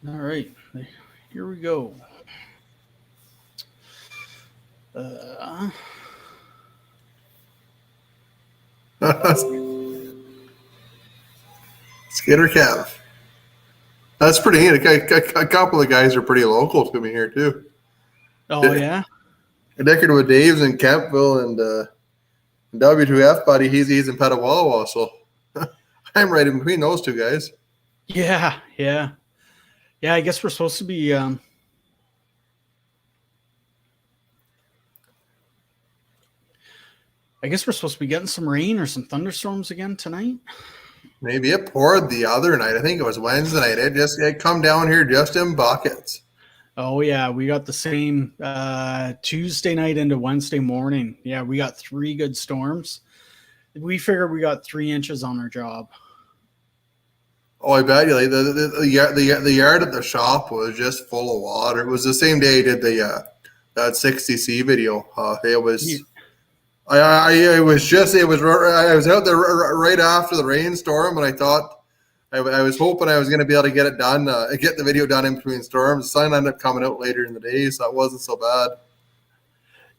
All right, here we go. Uh, Skater Cav. That's pretty neat. A couple of guys are pretty local to me here too. oh yeah, I decorated with Dave's in Kempville and W2F buddy. He's in Petawawa, so I'm right in between those two guys. yeah. I guess we're supposed to be. I guess we're supposed to be getting some rain or some thunderstorms again tonight. Maybe it poured the other night. I think it was Wednesday night. It come down here just in buckets. Oh yeah, we got the same Tuesday night into Wednesday morning. Yeah, we got 3 good storms. We figured we got 3 inches on our job. Oh, I bet you. Like the yard at the shop was just full of water. It was the same day I did the that 60C video. It was. I was out there right after the rainstorm, and I thought I was hoping I was going to be able to get it done, get the video done in between storms. The sun ended up coming out later in the day, so it wasn't so bad.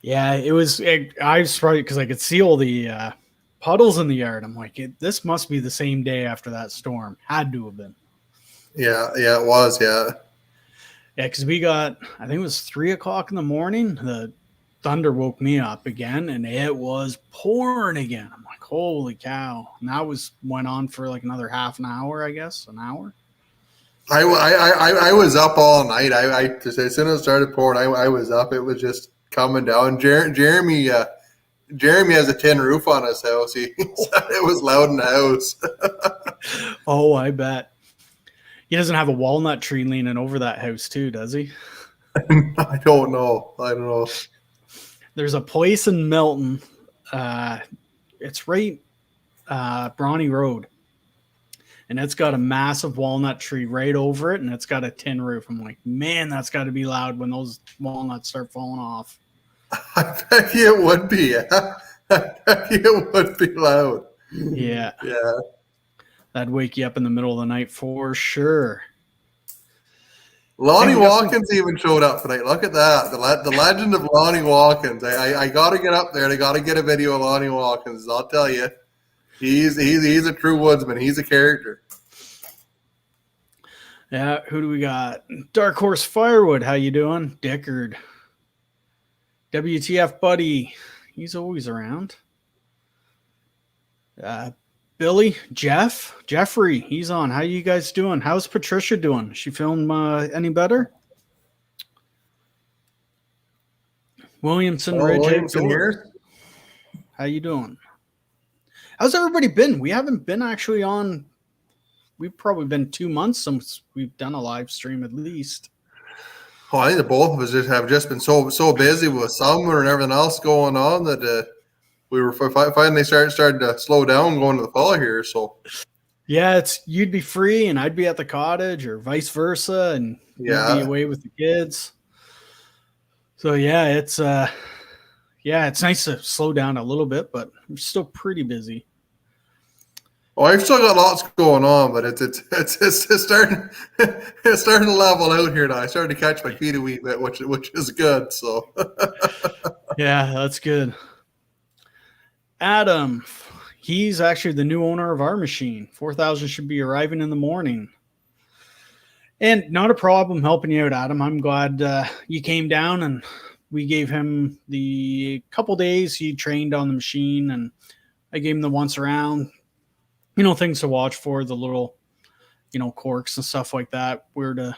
Yeah, it was. I was probably because I could see all the puddles in the yard. I'm like, this must be the same day after that storm. Had to have been. Yeah, it was. Yeah, because we got. I think it was 3 o'clock in the morning. The thunder woke me up again, and it was pouring again. I'm like, holy cow! And that went on for like another half an hour, I guess, an hour. I was up all night. I just as soon as it started pouring, I was up. It was just coming down. Jeremy has a tin roof on his house. It was loud in the house. Oh, I bet. He doesn't have a walnut tree leaning over that house too, does he? I don't know. There's a place in Milton. It's right Brawny Road. And it's got a massive walnut tree right over it, and it's got a tin roof. I'm like, man, that's got to be loud when those walnuts start falling off. I bet you it would be. I bet you it would be loud. Yeah. Yeah. That'd wake you up in the middle of the night for sure. Lonnie Watkins even showed up tonight. Look at that. The legend of Lonnie Watkins. I got to get up there and I got to get a video of Lonnie Watkins. I'll tell you. He's a true woodsman. He's a character. Yeah, who do we got? Dark Horse Firewood, how you doing? Dickard. WTF buddy. He's always around. Billy, Jeffrey, he's on. How you guys doing? How's Patricia doing? She feeling any better? Williamson Ridge here. How you doing? How's everybody been? We haven't been actually on. We've probably been 2 months since we've done a live stream at least. Oh, I think the both of us have just been so busy with summer and everything else going on that we were finally started to slow down going to the fall here. So yeah, you'd be free and I'd be at the cottage or vice versa, and you'd be away with the kids. So yeah, it's nice to slow down a little bit, but I'm still pretty busy. Oh, I've still got lots going on, but it's starting to level out here now. I started to catch my feet a wee bit, which is good. So yeah, that's good. Adam, he's actually the new owner of our machine. 4,000 should be arriving in the morning. And not a problem helping you out, Adam. I'm glad you came down and we gave him the couple days he trained on the machine, and I gave him the once around, things to watch for, the little, corks and stuff like that, where to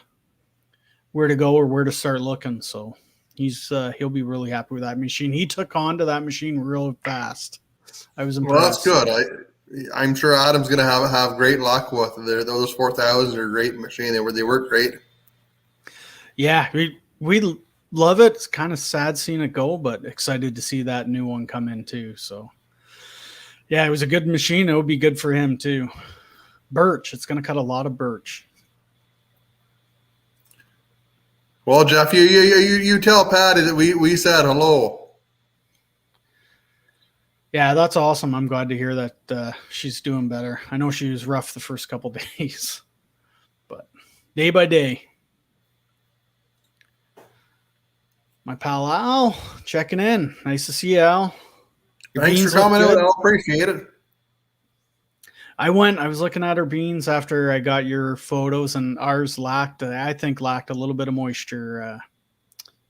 go or where to start looking. So he'll be really happy with that machine. He took on to that machine real fast. I was impressed. Well, that's good. I'm sure Adam's going to have great luck with it. Those 4,000 are a great machine. They work great. Yeah, we love it. It's kind of sad seeing it go, but excited to see that new one come in too. So yeah, it was a good machine. It would be good for him too. Birch. It's going to cut a lot of birch. Well, Jeff, you tell Patty that we said hello. Yeah, that's awesome. I'm glad to hear that she's doing better. I know she was rough the first couple days, but day by day, My pal Al checking in. Nice to see you, Al. Your Thanks for beans look coming out. good. I appreciate it. I was looking at our beans after I got your photos, and ours lacked a little bit of moisture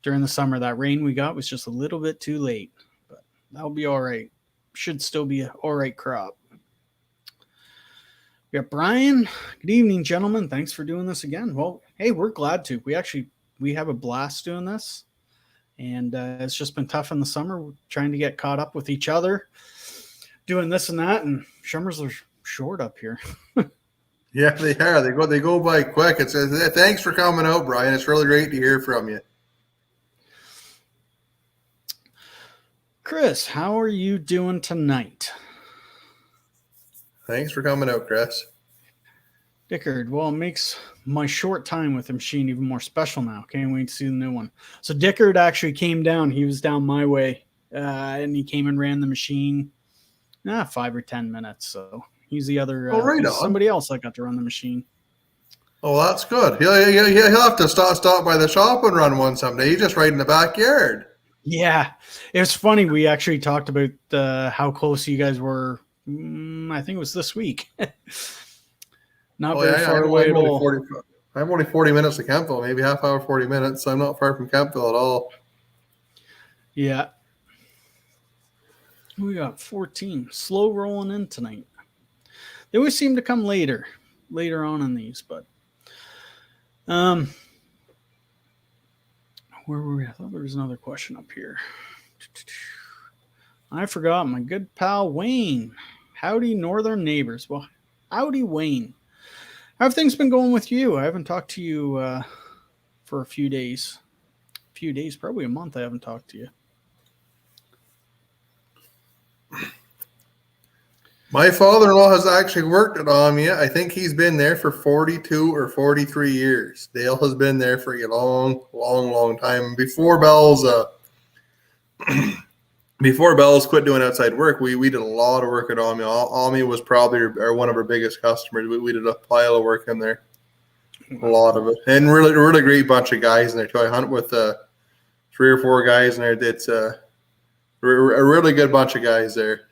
during the summer. That rain we got was just a little bit too late, but that'll be all right. Should still be an all right crop. We got Brian. Good evening, gentlemen. Thanks for doing this again. Well, hey, we're glad to. We have a blast doing this, and it's just been tough in the summer trying to get caught up with each other, doing this and that, and summers are short up here. Yeah, they are. They go by quick. It says, thanks for coming out, Brian. It's really great to hear from you. Chris, how are you doing tonight? Thanks for coming out, Chris. Dickard, well, it makes my short time with the machine even more special now. Can't wait to see the new one. So Dickard actually came down. He was down my way, and he came and ran the machine 5 or 10 minutes. So he's the other somebody else that got to run the machine. Oh, that's good. He'll have to stop by the shop and run one someday. He's just right in the backyard. Yeah, it was funny. We actually talked about how close you guys were. I think it was this week. Not very far away at all. I'm only 40 minutes to Kempville, maybe half hour, 40 minutes. So I'm not far from Kempville at all. Yeah. We got 14. Slow rolling in tonight. They always seem to come later on in these, but where were we? I thought there was another question up here. I forgot. My good pal Wayne. Howdy, northern neighbors. Well, howdy, Wayne. How have things been going with you? I haven't talked to you for a few days. Probably a month I haven't talked to you. My father-in-law has actually worked at Omnia. I think he's been there for 42 or 43 years. Dale has been there for a long time. Before Bell's quit doing outside work, we did a lot of work at Omnia. Omnia was probably one of our biggest customers. We did a pile of work in there, a lot of it, and really great bunch of guys in there too. I hunt with 3 or 4 guys in there. It's a really good bunch of guys there.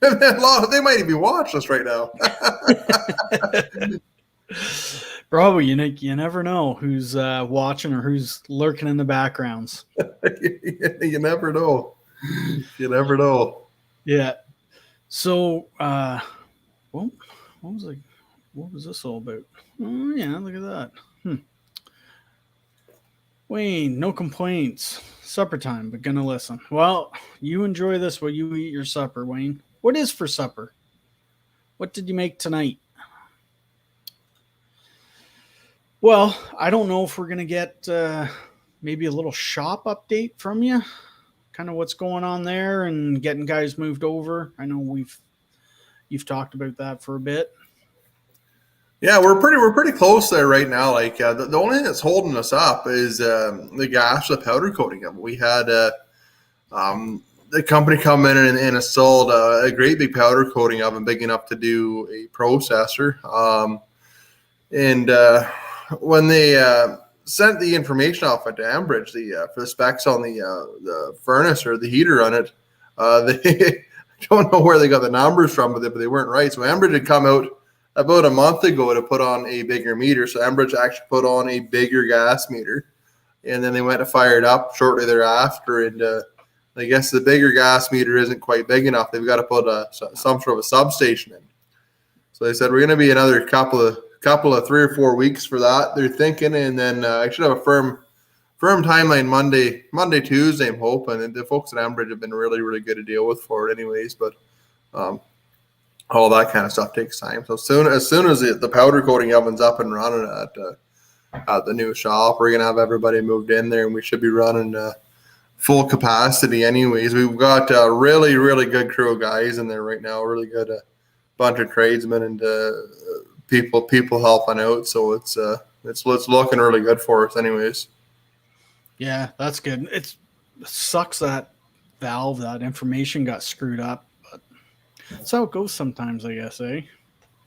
They might even be watching us right now. Probably, you never know who's watching or who's lurking in the backgrounds. You never know. You never know. Yeah. So, what was this all about? Oh yeah, look at that. Wayne, no complaints. Supper time, but gonna listen. Well, you enjoy this while you eat your supper, Wayne. What is for supper? What did you make tonight? Well, I don't know if we're going to get maybe a little shop update from you, kind of what's going on there and getting guys moved over. I know you've talked about that for a bit. Yeah, we're pretty close there right now. Like the only thing that's holding us up is the gas, the powder coating. We had the company come in and installed a great big powder coating oven, big enough to do a processor. When they sent the information off at Ambridge, for the specs on the furnace or the heater on it, they I don't know where they got the numbers from, but they weren't right. So Ambridge had come out about a month ago to put on a bigger meter. So Ambridge actually put on a bigger gas meter, and then they went to fire it up shortly thereafter. And I guess the bigger gas meter isn't quite big enough. They've got to put some sort of a substation in. So they said we're going to be another couple of 3 or 4 weeks for that. They're thinking, and then I should have a firm timeline Monday, Tuesday. I'm hoping. And the folks at Ambridge have been really good to deal with for it, anyways. But all that kind of stuff takes time. So as soon as the powder coating oven's up and running at the new shop, we're gonna have everybody moved in there, and we should be running full capacity. Anyways, we've got a really good crew of guys in there right now. Really good bunch of tradesmen and people helping out. So it's looking really good for us, anyways. Yeah, that's good. It sucks that that information got screwed up, but that's how it goes sometimes, I guess, eh?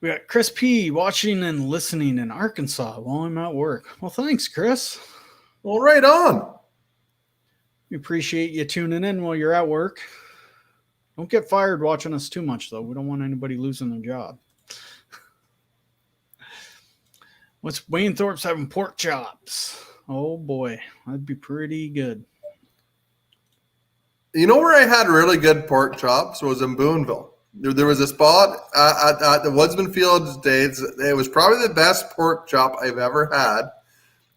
We got Chris P watching and listening in Arkansas while I'm at work. Well, thanks, Chris. Well, right on. We appreciate you tuning in while you're at work. Don't get fired watching us too much, though. We don't want anybody losing their job. What's Wayne Thorpe's having pork chops? Oh boy, that'd be pretty good. You know where I had really good pork chops was in Boonville. There was a spot at the Woodsman Fields Days. It was probably the best pork chop I've ever had.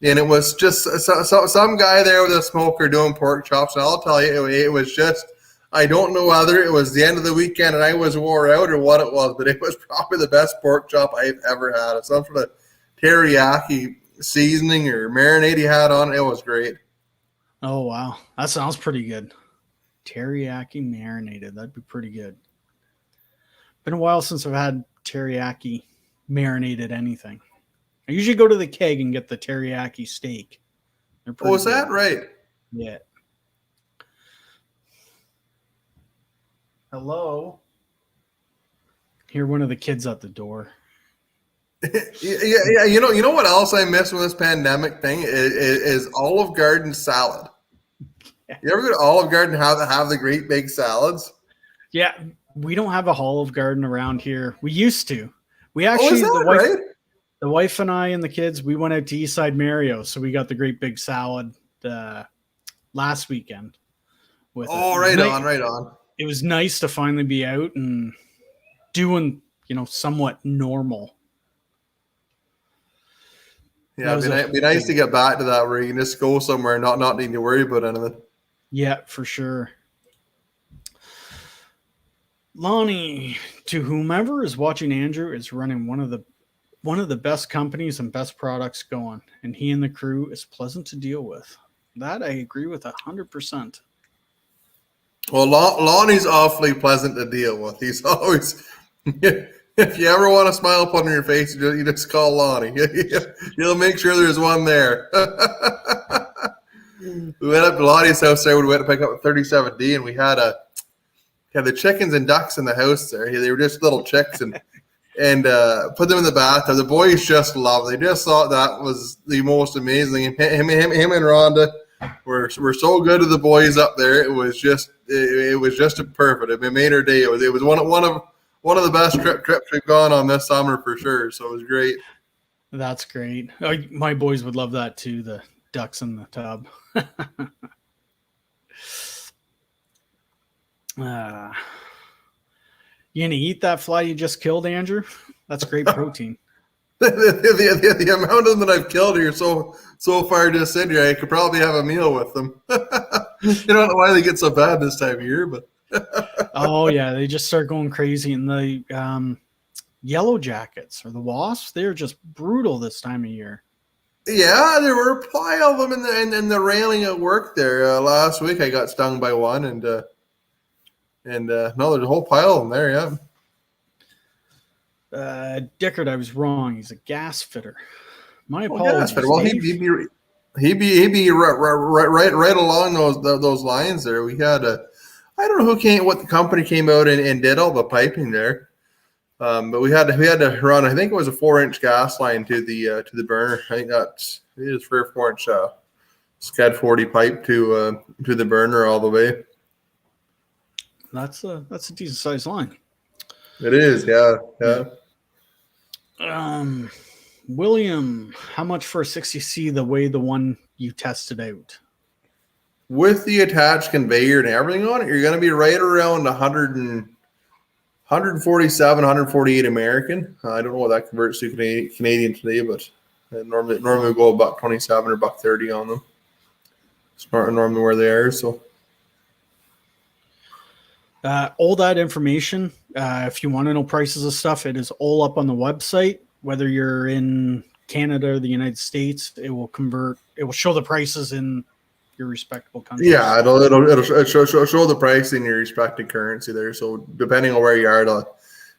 And it was just some guy there with a smoker doing pork chops. And I'll tell you, it was just, I don't know whether it was the end of the weekend and I was wore out or what it was, but it was probably the best pork chop I've ever had. It's some sort of teriyaki seasoning or marinade he had on it. It was great. Oh, wow. That sounds pretty good. Teriyaki marinated. That'd be pretty good. Been a while since I've had teriyaki marinated anything. I usually go to the Keg and get the teriyaki steak. Oh, is that right? Yeah. Hello. Hear one of the kids at the door. Yeah. You know what else I miss with this pandemic thing is Olive Garden salad. You ever go to Olive Garden and have the great big salads? Yeah, we don't have a Olive Garden around here. We used to. We actually, right? The wife and I and the kids, we went out to Eastside Mario, so we got the great big salad last weekend. Right on. It was nice to finally be out and doing, somewhat normal. Yeah, it'd be nice to get back to that where you can just go somewhere and not needing to worry about anything. Yeah, for sure. Lonnie, to whomever is watching, Andrew is running one of the best companies and best products going, and he and the crew is pleasant to deal with. That I agree with 100%. Well, Lonnie's awfully pleasant to deal with. He's always, if you ever want a smile upon your face, you just call Lonnie. He'll make sure there's one there. We went up to Lonnie's house there. We went to pick up a 37D, and we had the chickens and ducks in the house there. They were just little chicks, and put them in the bathtub. The boys just loved it. They just thought that was the most amazing thing. Him and Rhonda were so good to the boys up there. It was just perfect. It made our day. It was one of the best trips we've gone on this summer for sure. So it was great. That's great. My boys would love that too. The ducks in the tub. You gonna eat that fly you just killed, Andrew? That's great protein. the amount of them that I've killed here so far just in here, I could probably have a meal with them. You don't know why they get so bad this time of year, but oh yeah, they just start going crazy. And the yellow jackets or the wasps, they're just brutal this time of year. Yeah, there were a pile of them in the railing at work there. Last week I got stung by one, and no, there's a whole pile of them there. Yeah. Dickard, I was wrong. He's a gas fitter. My apologies. Well, he'd be right along those lines there. We had I don't know what the company came out and did all the piping there. But we had to run. I think it was a 4-inch gas line to the burner. I think it is 3 or 4-inch SCAD 40 pipe to the burner all the way. That's a decent sized line. It is, yeah. William, how much for a 60C the one you tested out? With the attached conveyor and everything on it, you're going to be right around 147, 148 American. I don't know what that converts to Canadian today, but normally we go about 27 or $1.30 on them. It's normally where they are. So, all that information, if you want to know prices of stuff, it is all up on the website. Whether you're in Canada or the United States, it will convert. It will show the prices in your respectable country. Yeah, it'll show the price in your respective currency there. So depending on where you are,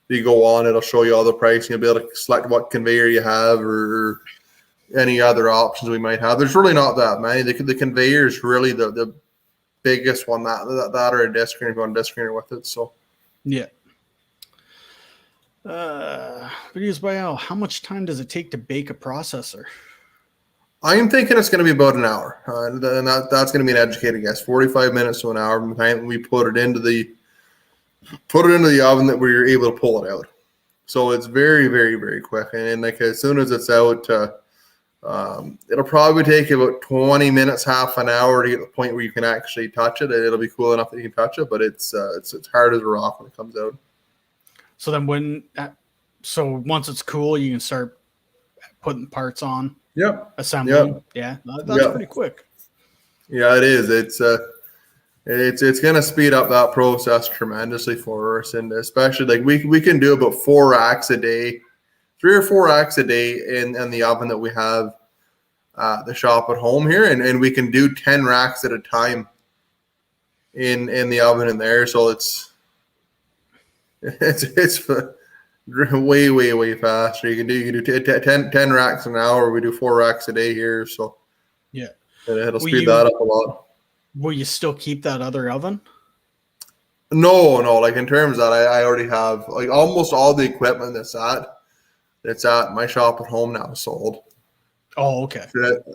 you go on, it'll show you all the pricing. You'll be able to select what conveyor you have or any other options we might have. There's really not that many. The conveyor is really the biggest one, that or a disc screener if you want a disc screener with it. So yeah. Videos by Al. How much time does it take to bake a processor? I'm thinking it's going to be about an hour. And that's going to be an educated guess. 45 minutes to an hour from the time we put it into the oven that we're able to pull it out. So it's very, very, very quick. And like as soon as it's out, it'll probably take about 20 minutes, half an hour to get to the point where you can actually touch it. And it'll be cool enough that you can touch it, but it's hard as a rock when it comes out. So then once it's cool, you can start putting parts on. Yep. Assembling. Yep. Yeah. That's pretty quick. Yeah, it is. It's going to speed up that process tremendously for us. And especially like we can do about 4 racks a day, 3 or 4 racks a day in the oven that we have the shop at home here. And we can do 10 racks at a time in the oven in there. So it's way, way, way faster. You can do 10 racks an hour. We do 4 racks a day here. So yeah, it'll speed that up a lot. Will you still keep that other oven? No. Like in terms of that, I already have like almost all the equipment that's at my shop at home now sold. Oh, okay.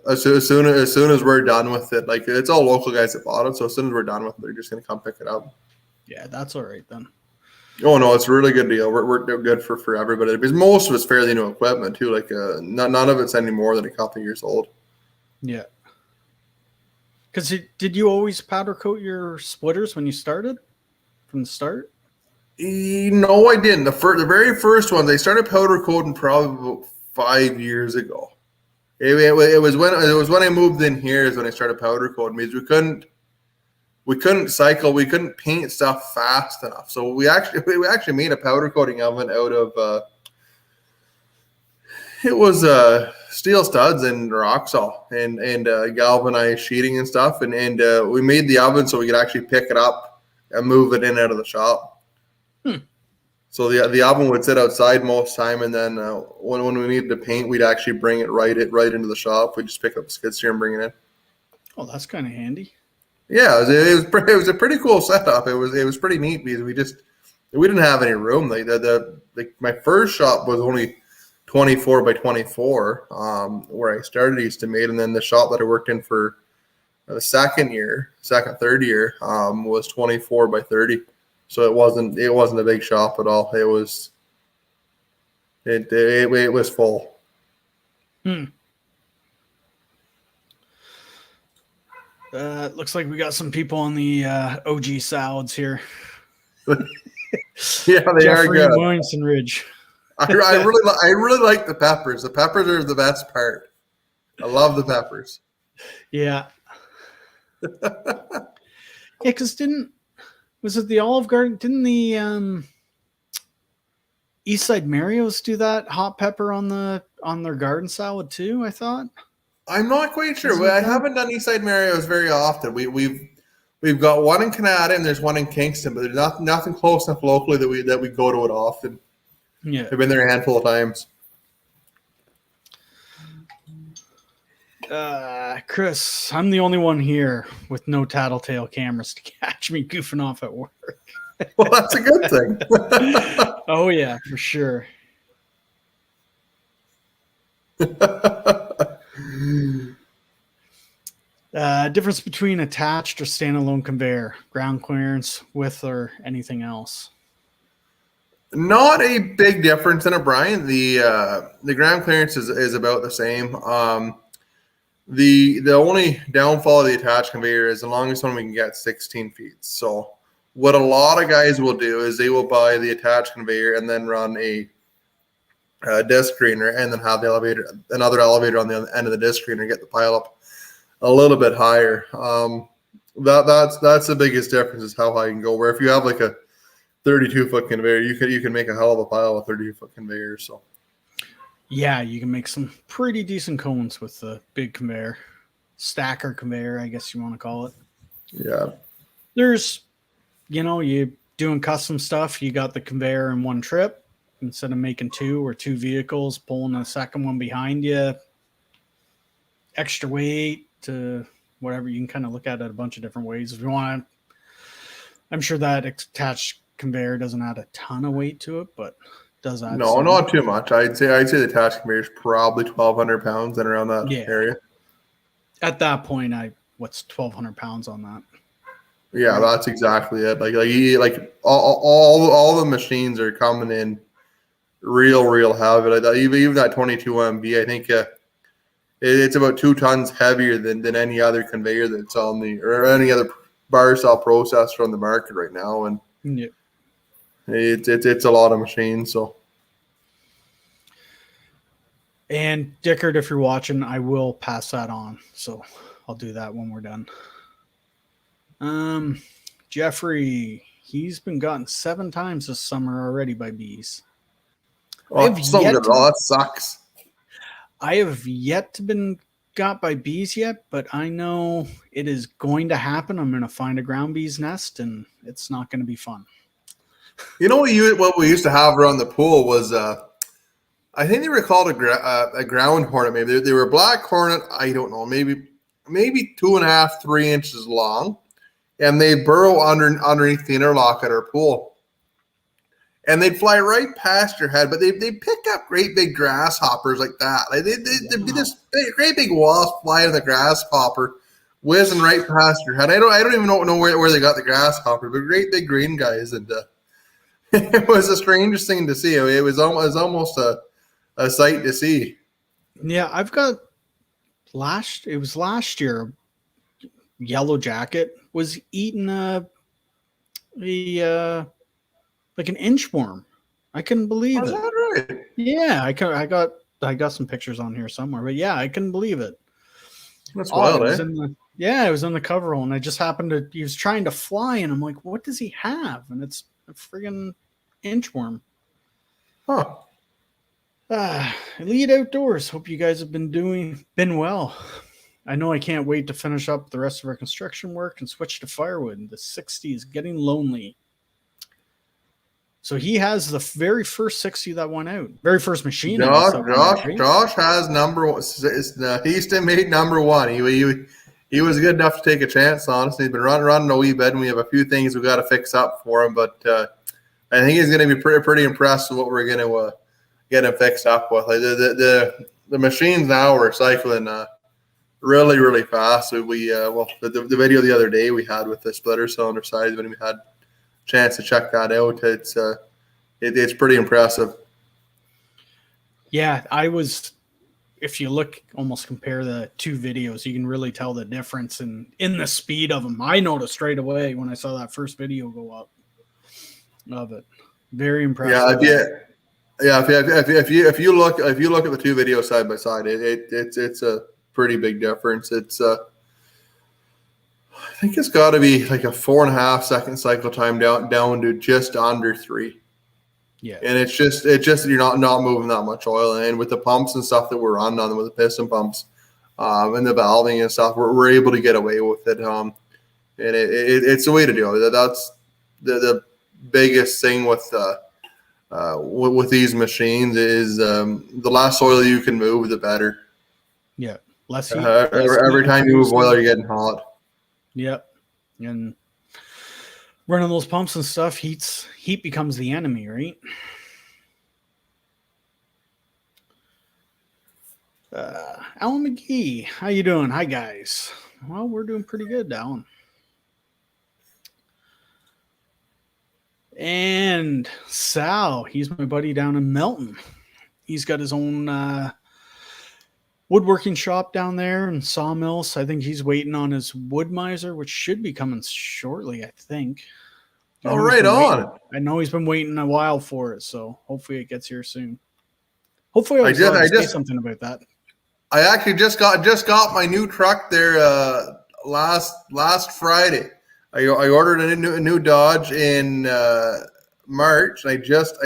As soon as we're done with it, like it's all local guys that bought it. So as soon as we're done with it, they're just gonna come pick it up. Yeah, that's all right then. Oh no, it's a really good deal. We're good for everybody because most of it's fairly new equipment too. Like none of it's any more than a couple of years old. Yeah. Because did you always powder coat your splitters when you started from the start? No, I didn't. The very first ones I started powder coating probably about 5 years ago. It was when I moved in here is when I started powder coating because we couldn't cycle, we couldn't paint stuff fast enough. So we actually made a powder coating oven out of it was steel studs and rock saw and galvanized sheeting and stuff, and we made the oven so we could actually pick it up and move it in and out of the shop. So the oven would sit outside most time, and then when we needed to paint, we'd actually bring it right into the shop. We just pick up the skid steer and bring it in. Oh, that's kind of handy. Yeah, it was a pretty cool setup. It was pretty neat because we didn't have any room. Like my first shop was only 24 by 24 where I started East of Maid, and then the shop that I worked in for the third year was 24 by 30. So it wasn't a big shop at all. It was full. Looks like we got some people on the OG salads here. Yeah, they Jeffrey are good. Williamson Ridge. I really like the peppers. The peppers are the best part. I love the peppers. Yeah. Because was it the Olive Garden? Didn't the Eastside Mario's do that hot pepper on their garden salad too? I thought. I'm not quite sure. I haven't done Eastside Mario's very often. We've got one in Canada and there's one in Kingston, but there's nothing close enough locally that we go to it often. Yeah, I've been there a handful of times. Chris, I'm the only one here with no tattletale cameras to catch me goofing off at work. Well, that's a good thing. Oh yeah, for sure. Difference between attached or standalone conveyor, ground clearance, width, or anything else? Not a big difference in it, Brian. The ground clearance is about the same. The only downfall of the attached conveyor is the longest one we can get 16 feet. So what a lot of guys will do is they will buy the attached conveyor and then run a disc screener and then have another elevator on the end of the disc screener, get the pile up a little bit higher. That's the biggest difference is how high you can go. Where if you have like a 32-foot conveyor, you can make a hell of a pile with 32-foot conveyor. So yeah, you can make some pretty decent cones with the big conveyor, stacker conveyor, I guess you want to call it. Yeah, there's, you doing custom stuff. You got the conveyor in one trip instead of making two vehicles, pulling a second one behind you. Extra weight to whatever. You can kind of look at it a bunch of different ways if you want to. I'm sure that attached conveyor doesn't add a ton of weight to it, but does that. No, not too much. I'd say the attached conveyor is probably 1,200 pounds and around that area. At that point, what's 1,200 pounds on that? Yeah, right. That's exactly it. Like all the machines are coming in real heavy. Like even that 22 MB, I think it's about 2 tons heavier than any other conveyor that's on or any other bar saw processor on the market right now, and it's a lot of machines. So. And Dickard, if you're watching, I will pass that on. So I'll do that when we're done. Jeffrey, he's been gotten 7 times this summer already by bees. Oh, that sucks. I have yet to been got by bees yet, but I know it is going to happen. I'm going to find a ground bee's nest, and it's not going to be fun. You know what we used to have around the pool was I think they were called a ground hornet. Maybe they were a black hornet. I don't know. Maybe 2.5, 3 inches long, and they burrow underneath the interlock at our pool, and they'd fly right past your head. But they pick up great big grasshoppers like that. Like they'd be this great big wasp flying the grasshopper, whizzing right past your head. I don't even know where they got the grasshopper, but great big green guys, and it was the strangest thing to see. It was almost a sight to see. Yeah, I've got last year, yellow jacket was eating like an inchworm. I couldn't believe it. Is that right? Yeah, I got some pictures on here somewhere, but yeah, I couldn't believe it. That's wild, eh? It was in the coverall, and I just happened he was trying to fly, and I'm like, what does he have? And it's a friggin' inchworm. Huh. Elite Outdoors. Hope you guys have been well. I know I can't wait to finish up the rest of our construction work and switch to firewood. The 60 is getting lonely. So he has the very first 60 that went out. Very first machine. Josh has number one. He's still made number one. He was good enough to take a chance on us. He's been running a wee bit, and we have a few things we've got to fix up for him. But I think he's going to be pretty impressed with what we're going to get him fixed up with. Like the machines now are cycling really fast. So the video the other day we had with the splitter cylinder size, when we had a chance to check that out, it's pretty impressive. Yeah, if you almost compare the 2 videos, you can really tell the difference in the speed of them. I noticed straight away when I saw that first video go up of it. Very impressive. Yeah, if you look at the 2 videos side by side, it's a pretty big difference. It's I think it's got to be like a 4.5 second cycle time down to just under 3. Yeah, and it's just you're not moving that much oil, and with the pumps and stuff that we're running on them, with the piston pumps, and the valving and stuff, we're able to get away with it. And it's the way to do it. That's the biggest thing with these machines is the less oil you can move, the better. Yeah, less heat. Every time you move oil, you're getting hot. Yep, and running those pumps and stuff, heat becomes the enemy, right? Alan McGee, how you doing? Hi guys. Well, we're doing pretty good, Alan. And Sal, he's my buddy down in Melton. He's got his own woodworking shop down there and sawmills. I think he's waiting on his wood miser, which should be coming shortly, I think. Oh, right on. I know he's been waiting a while for it, so hopefully it gets here soon. Hopefully I say something about that. I actually just got my new truck there last Friday. I ordered a new Dodge in March, and I just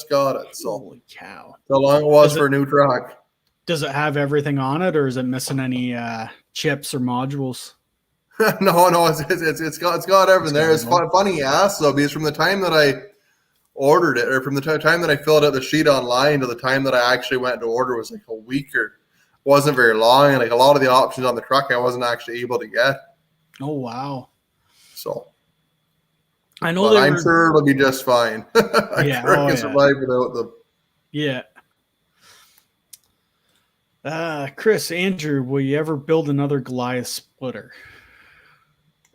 got it. So holy cow! How long it was for a new truck? Does it have everything on it, or is it missing any chips or modules? No, it's got everything there. It's funny you ask though, because from the time that I ordered it, or from the time that I filled out the sheet online to the time that I actually went to order was like a week, or wasn't very long. And like a lot of the options on the truck, I wasn't actually able to get. Oh wow! So I know but they I'm were. sure it'll be just fine. I'm Yeah. sure I Oh can yeah. survive without them. Yeah. Chris, Andrew, will you ever build another Goliath splitter?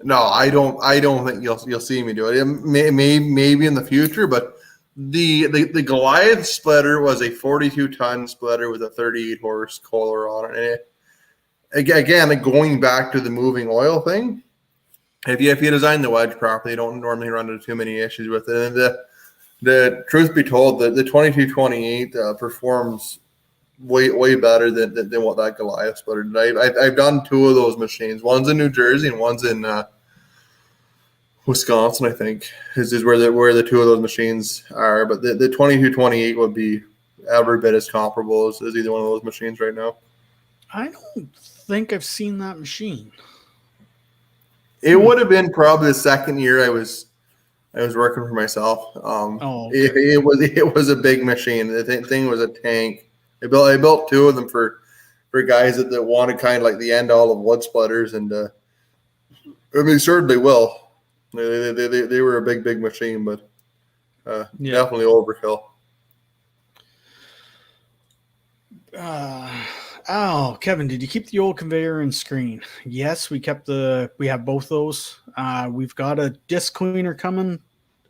No, I don't. I don't think you'll see me do it. Maybe in the future, but the Goliath splitter was a 42-ton splitter with a 38 horse Kohler on it. And again, like going back to the moving oil thing, if you design the wedge properly, you don't normally run into too many issues with it. And the truth be told, the 2228 performs way better than what that Goliath splitter did. I've done two of those machines. One's in New Jersey and one's in Wisconsin, I think, is where the two of those machines are. But the 2228 would be every bit as comparable as either one of those machines right now. I don't think I've seen that machine. It would have been probably the second year I was working for myself. Okay. It was a big machine. The thing was a tank. I built two of them for guys that wanted kind of like the end all of wood splitters, and I mean certainly will. They were a big machine, but definitely overkill. Kevin, did you keep the old conveyor and screen? Yes, we have both those. We've got a disc cleaner coming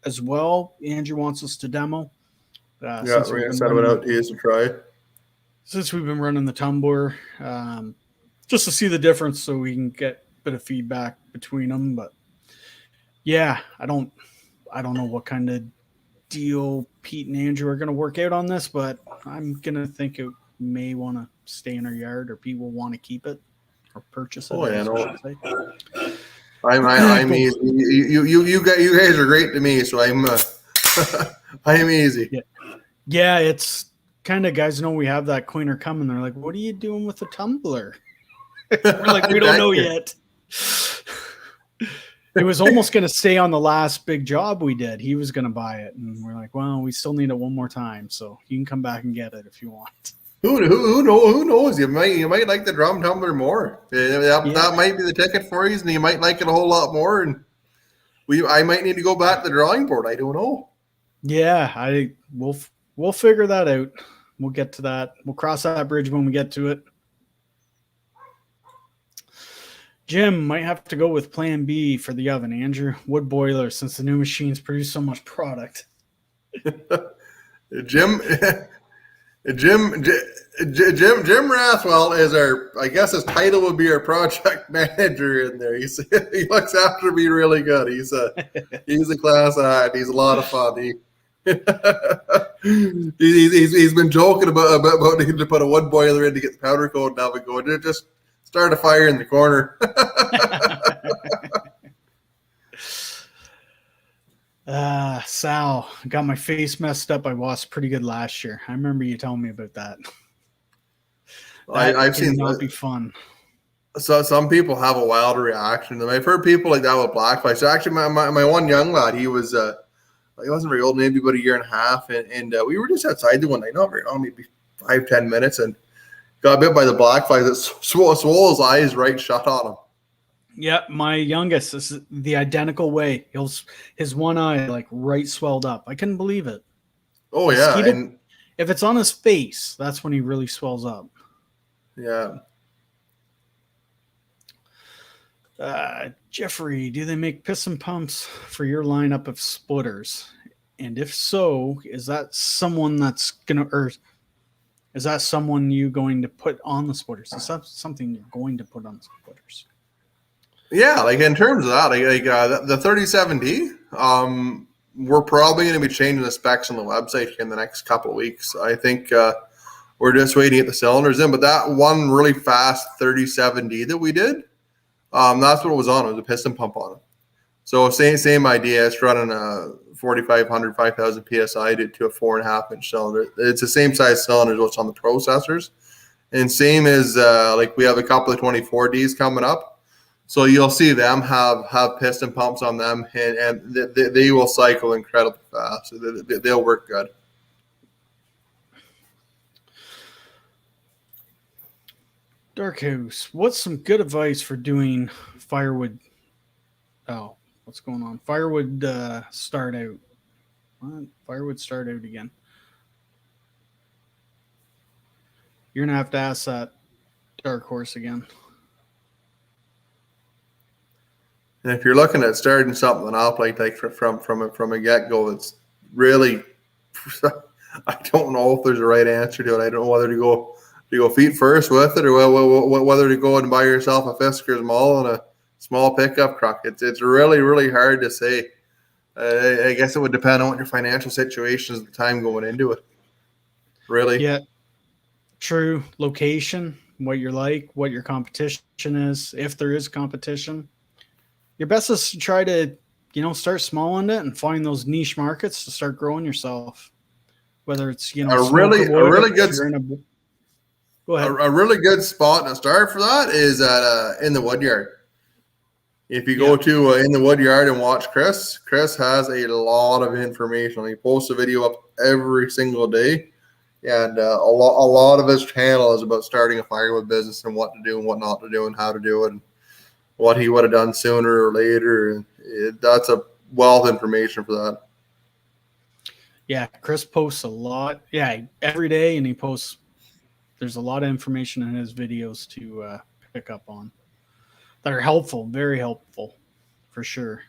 as well. Andrew wants us to demo. Yeah, we're gonna send it out to you to try. Since we've been running the tumbler, just to see the difference, so we can get a bit of feedback between them. But yeah, I don't know what kind of deal Pete and Andrew are going to work out on this, but I'm going to think it may want to stay in our yard, or Pete will want to keep it or purchase it. Oh yeah, no. Say. I'm easy. You guys are great to me, so I'm I'm easy. Yeah, it's kind of, guys know we have that cleaner coming. They're like, "What are you doing with the tumbler?" We're like, "We don't know yet." It was almost going to stay on the last big job we did. He was going to buy it, and we're like, "Well, we still need it one more time, so you can come back and get it if you want." Who knows? You might like the drum tumbler more. That might be the ticket for you, and you might like it a whole lot more. And I might need to go back to the drawing board. I don't know. Yeah, we'll figure that out. We'll get to that. We'll cross that bridge when we get to it. Jim might have to go with plan B for the oven, Andrew. Wood boiler, since the new machines produce so much product. Jim Rathwell is our, I guess his title would be our project manager in there. He looks after me really good. He's a class act. He's a lot of fun. He's been joking about needing to put a wood boiler in to get the powder coat oven going. Just start a fire in the corner. Sal, got my face messed up. I lost pretty good last year. I remember you telling me about that. I've seen not be fun. So some people have a wild reaction. I've heard people like that with blackfly. So actually, my one young lad, he was he wasn't very old, maybe about a year and a half, and we were just outside the one night, not very long, maybe 5-10 minutes, and got bit by the blackfly that swole his eyes right shut on him. Yeah, my youngest is the identical way. His one eye like right swelled up. I couldn't believe it. Oh yeah, and if it's on his face, that's when he really swells up. Yeah. Jeffrey, do they make piston pumps for your lineup of splitters? And if so, is that someone you going to put on the splitters? Is that something you're going to put on the splitters? Yeah, like in terms of that, the 37D, we're probably going to be changing the specs on the website in the next couple of weeks. I think we're just waiting to get the cylinders in, but that one really fast 37D that we did, that's what it was on. It was a piston pump on it. So same idea. It's running a 4,500, 5,000 PSI to a 4.5-inch cylinder. It's the same size cylinder as what's on the processors. And same as like we have a couple of 24Ds coming up. So you'll see them have piston pumps on them, and they will cycle incredibly fast. They'll work good. Dark House, what's some good advice for doing firewood? Oh, What's going on? Firewood start out. What? Firewood start out again. You're gonna have to ask that Dark Horse again. And if you're looking at starting something up like from a get go, it's really I don't know if there's a right answer to it. I don't know whether to go feet first with it, or whether to go and buy yourself a Fisker's Mall and a small pickup truck. It's really hard to say. I guess it would depend on what your financial situation is at the time going into it. Really. Yeah. True. Location, what you're like, what your competition is, if there is competition. Your best is to try to, start small in it and find those niche markets to start growing yourself. Whether it's, a really good go ahead. A really good spot to start for that is at in the woodyard. If you go to in the woodyard and watch Chris has a lot of information. He posts a video up every single day, and a lot of his channel is about starting a firewood business and what to do and what not to do and how to do it and what he would have done sooner or later. And that's a wealth of information for that. Yeah, Chris posts a lot. Yeah, every day, and he posts. There's a lot of information in his videos to pick up on that are helpful, very helpful, for sure.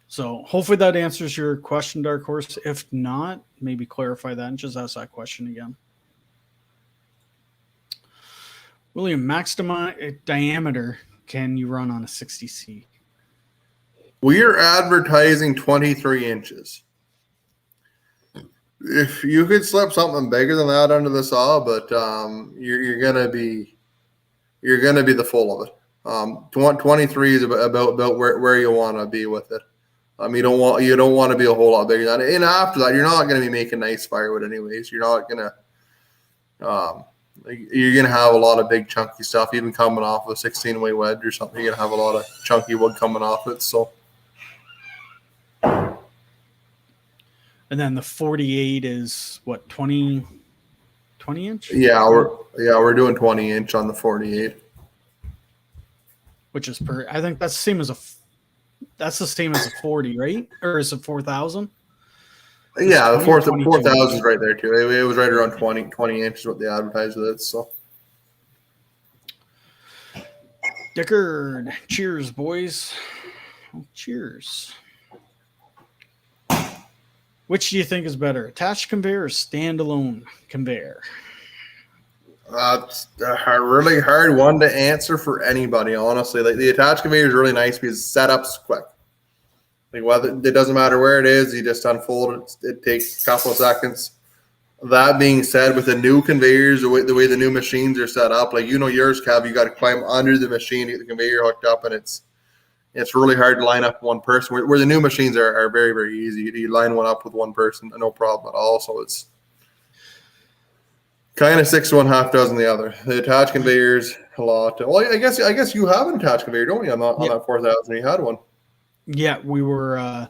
So hopefully that answers your question, Dark Horse. If not, maybe clarify that and just ask that question again. William, max diameter can you run on a 60C? We are advertising 23 inches. If you could slip something bigger than that under the saw, but you're gonna be the full of it. 23 is about where you want to be with it. You don't want to be a whole lot bigger than that. And after that, you're not going to be making nice firewood anyways. You're not gonna you're gonna have a lot of big chunky stuff, even coming off of a 16-way wedge or something. You're gonna have a lot of chunky wood coming off it. So. And then the 48 is what, 20 inch? Yeah, we're doing 20 inch on the 48. Which is I think that's the same as a 40, right? Or is it 4,000? Yeah, the 4,000 is right there too. It was right around 20 inches what they advertised with it. So. Dickard, cheers, boys. Oh, cheers. Which do you think is better, attached conveyor or standalone conveyor? That's a really hard one to answer for anybody, honestly. Like, the attached conveyor is really nice because setup's quick. Like, whether it doesn't matter where it is, you just unfold it. It takes a couple of seconds. That being said, with the new conveyors, the way the new machines are set up, like yours, Cav, you got to climb under the machine to get the conveyor hooked up, and it's really hard to line up one person. Where the new machines are very, very easy. You line one up with one person, no problem at all. So it's kind of 6 to 1, half dozen the other. The attached conveyors, a lot. Well, I guess you have an attached conveyor, don't you? On that 4,000, you had one. Yeah, we were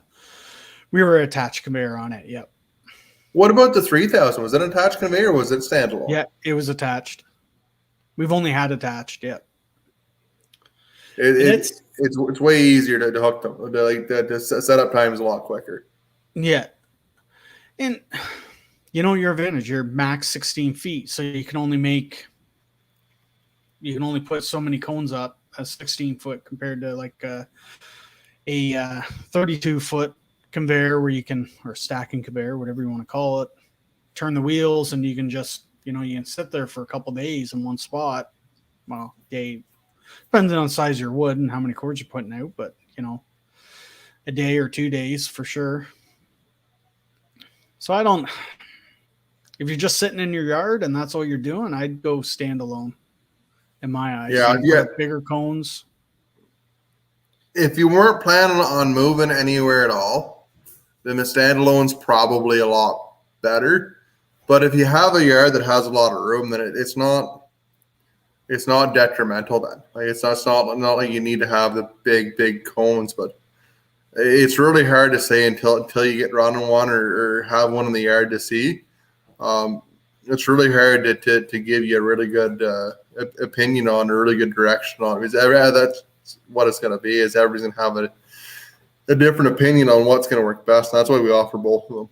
attached conveyor on it. Yep. What about the 3,000? Was it an attached conveyor or was it standalone? Yeah, it was attached. We've only had attached. Yeah. It's way easier to hook them. The setup time is a lot quicker. Yeah, and your advantage. You're max 16 feet, so you can only put so many cones up a 16 foot compared to like a 32 foot conveyor where you can, or stacking conveyor, whatever you want to call it, turn the wheels and you can just you can sit there for a couple days in one spot. Well, depending on the size of your wood and how many cords you're putting out, but a day or 2 days for sure. So if you're just sitting in your yard and that's all you're doing, I'd go standalone in my eyes. Yeah. Bigger cones. If you weren't planning on moving anywhere at all, then the standalone's probably a lot better. But if you have a yard that has a lot of room, then it's not detrimental then. Like, it's not like you need to have the big cones, but it's really hard to say until you get running one or have one in the yard to see. It's really hard to give you a really good opinion on, a really good direction on it. Because that's what it's going to be. Is everybody's going to have a different opinion on what's going to work best. And that's why we offer both of them.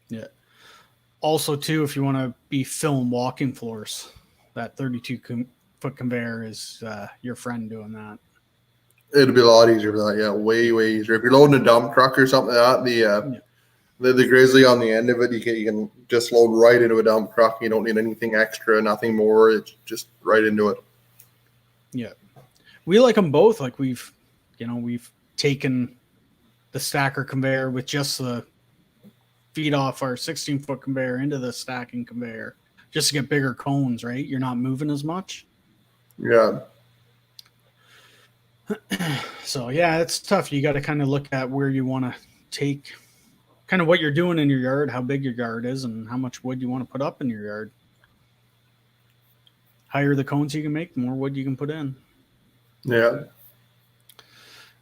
Yeah. Also, too, if you want to be filling walking floors, that 32-foot conveyor is your friend doing that. It'll be a lot easier for that. Yeah, way easier. If you're loading a dump truck or something like that, the grizzly on the end of it, you can just load right into a dump truck. You don't need anything extra, nothing more. It's just right into it. Yeah, we like them both. Like we've taken the stacker conveyor with just the feed off our 16-foot conveyor into the stacking conveyor just to get bigger cones. Right, you're not moving as much. Yeah. So yeah, it's tough. You got to kind of look at where you want to take, kind of what you're doing in your yard, how big your yard is, and how much wood you want to put up in your yard. Higher the cones you can make, the more wood you can put in. Yeah.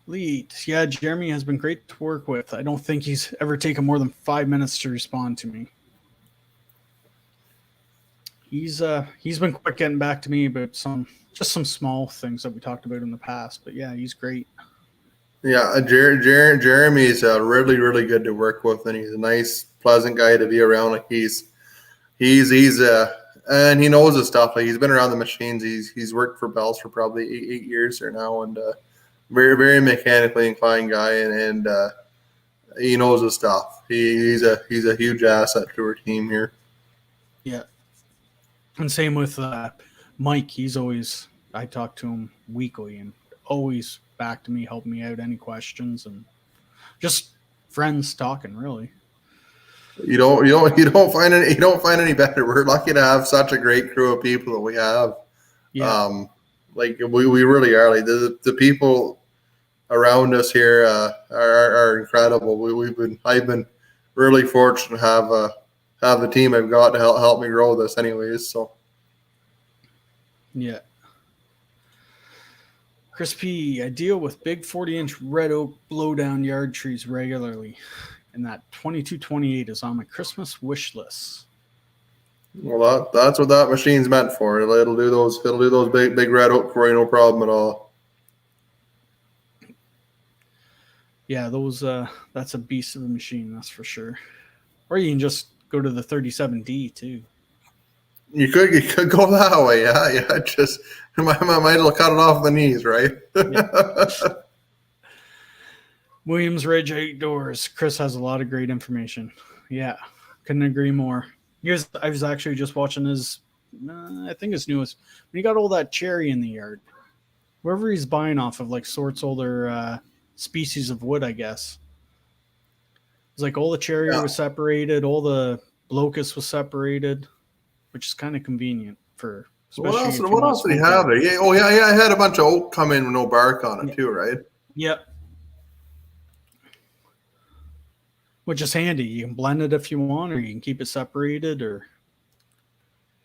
Lead. Yeah, Jeremy has been great to work with. I don't think he's ever taken more than 5 minutes to respond to me. He's been quick getting back to me about some small things that we talked about in the past. But yeah, he's great. Yeah, Jeremy's really good to work with, and he's a nice, pleasant guy to be around. Like he's and he knows his stuff. Like he's been around the machines. He's worked for Bell's for probably 8 years there now, and very mechanically inclined guy, and he knows his stuff. He's a huge asset to our team here. Yeah, and same with Mike. I talk to him weekly, and always back to me, helping me out, any questions, and just friends talking, really. You don't find any better. We're lucky to have such a great crew of people that we have. Yeah. Like we really are. Like the people around us here are incredible. I've been really fortunate to have the team I've got to help me grow this, anyways. So yeah. Chris P, I deal with big 40-inch red oak blowdown yard trees regularly, and that 2228 is on my Christmas wish list. Well, that's what that machine's meant for. It'll do those big red oak for you, no problem at all. Yeah, those that's a beast of a machine, that's for sure. Or you can just go to the 37D too. You could go that way, yeah. Just might as well cut it off the knees, right? Yeah. Williams Ridge Outdoors. Chris has a lot of great information. Yeah, couldn't agree more. I was actually just watching his, I think his newest. When he got all that cherry in the yard, wherever he's buying off of, like sorts older species of wood, I guess. It's like all the cherry was separated, all the locust was separated, which is kind of convenient for. What else did he have there? Yeah, I had a bunch of oak come in with no bark on it too, right? Yep. Which is handy. You can blend it if you want, or you can keep it separated, or.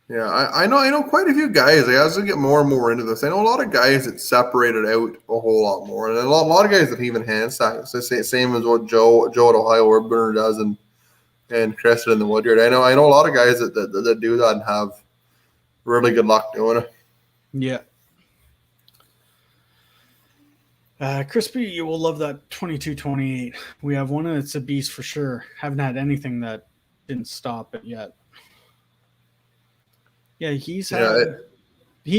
Yeah, I know quite a few guys. As I get more and more into this, I know a lot of guys that separate it out a whole lot more, and a lot of guys that even hand stack it. So same as what Joe at Ohio Urbaner does, and Chris in the Woodyard. I know a lot of guys that do that and have really good luck doing it. Yeah. Crispy, you will love that 2228. We have one, and it's a beast for sure. Haven't had anything that didn't stop it yet. Yeah, he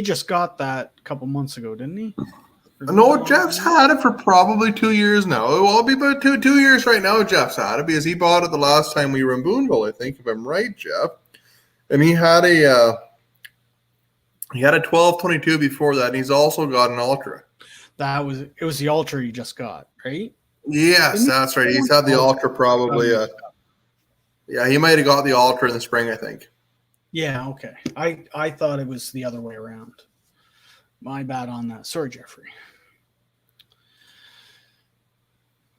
just got that a couple months ago, didn't he? No, Jeff's had it for probably 2 years now. It will be about 2 years right now. Jeff's had it because he bought it the last time we were in Boonville, I think, if I'm right, Jeff. And he had a 1222 before that, and he's also got an Ultra. It was the Ultra you just got, right? Yes, that's right. He's had the Ultra probably. Yeah, he might have got the Ultra in the spring, I think. Yeah, okay. I thought it was the other way around. My bad on that. Sorry, Jeffrey.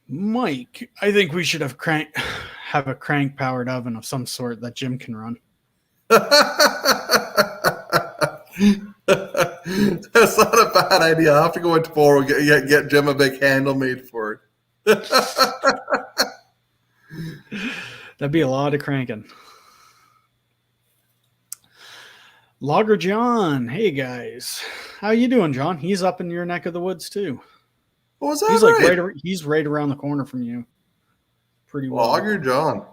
Mike, I think we should have a crank powered oven of some sort that Jim can run. That's not a bad idea. I'll have to go into tomorrow and get Jim a big handle made for it. That'd be a lot of cranking. Logger John, hey guys, how you doing, John? He's up in your neck of the woods too. Oh, was that He's like right? he's right around the corner from you, pretty well. Logger John.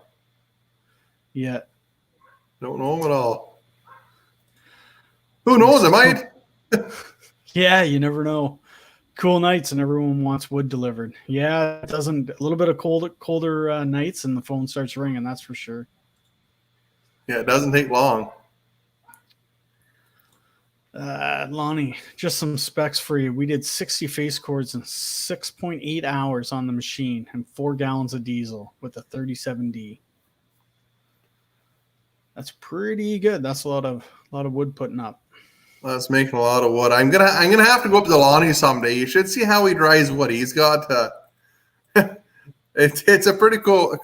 Yeah. Don't know him at all. Who knows? I might. Yeah, you never know. Cool nights and everyone wants wood delivered. Yeah, it doesn't. A little bit of colder nights and the phone starts ringing. That's for sure. Yeah, it doesn't take long. Lonnie, just some specs for you. We did 60 face cords in 6.8 hours on the machine and 4 gallons of diesel with a 37D. That's pretty good. That's a lot of wood putting up. That's making a lot of wood. I'm gonna have to go up to Lonnie someday. You should see how he dries wood. He's got it's a pretty cool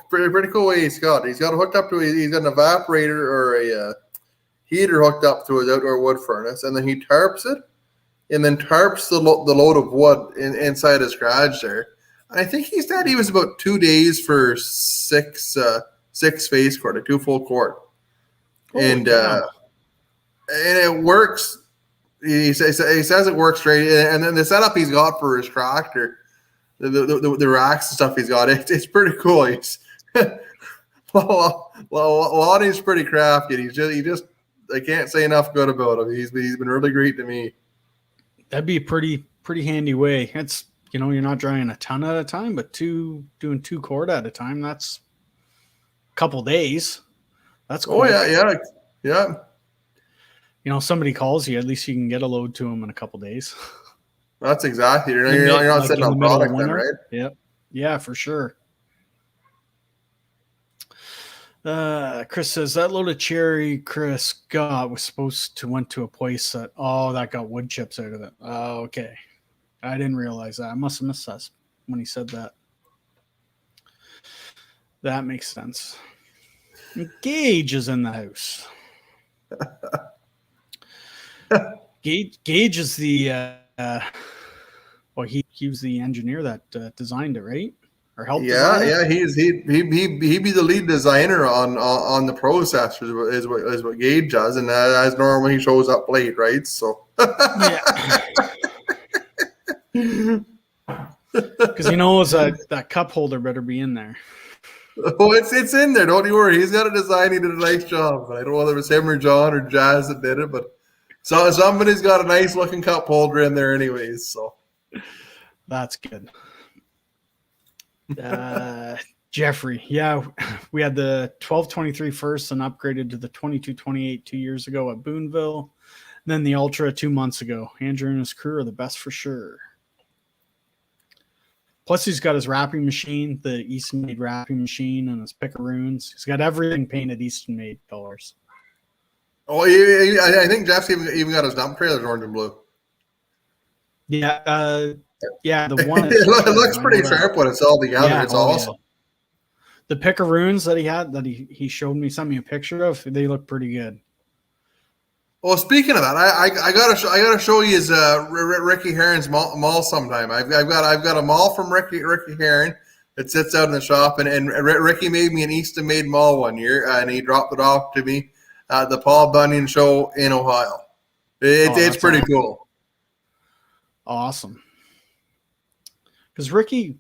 way he's got. He's got it hooked up to he's got an evaporator or a heater hooked up to his outdoor wood furnace, and then he tarps it, and then tarps the load of wood inside his garage there. And I think he said he was about 2 days for six face cord, like 2 full cord, and it works. He says it works great, and then the setup he's got for his tractor, the racks and stuff he's got, it's pretty cool. He's Lonnie's pretty crafty. He just I can't say enough good about him. He's been really great to me. That'd be a pretty handy way. It's you're not drying a ton at a time, but doing 2 cord at a time. That's a couple days. That's cool. Oh yeah. Somebody calls you, at least you can get a load to them in a couple days. That's exactly. You're not sitting on product then, right? Yep. Yeah, for sure. Chris says that load of cherry Chris got was supposed to went to a place that got wood chips out of it. Oh, okay. I didn't realize that. I must have missed that when he said that. That makes sense. Gage is in the house. Gage is the he was the engineer that designed it, right? Or helped design it? Yeah, he'd be the lead designer on the processors is what Gage does, and as normal he shows up late, right? So yeah, because he knows that cup holder better be in there. Oh, it's in there. Don't you worry. He's got a design. He did a nice job. But I don't know whether it was him or John or Jazz that did it, but so somebody's got a nice looking cup holder in there, anyways. So that's good. Jeffrey, yeah, we had the 1223 first and upgraded to the 2228 2 years ago at Boonville, then the Ultra 2 months ago. Andrew and his crew are the best for sure. Plus, he's got his wrapping machine, the Easton Made wrapping machine, and his pickaroons. He's got everything painted Easton Made colors. Oh, I think Jeff's even got his dump trailers orange and blue. Yeah, the one. It looks pretty sharp when it's all together. Yeah, it's awesome. Yeah. The pickaroons that he had, that he showed me, sent me a picture of, they look pretty good. Well, speaking of that, I gotta show you his Ricky Heron's mall sometime. I've got a mall from Ricky Heron that sits out in the shop, and Ricky made me an Easton Made mall one year, and he dropped it off to me at the Paul Bunyan show in Ohio. It's pretty cool. Awesome. Because Ricky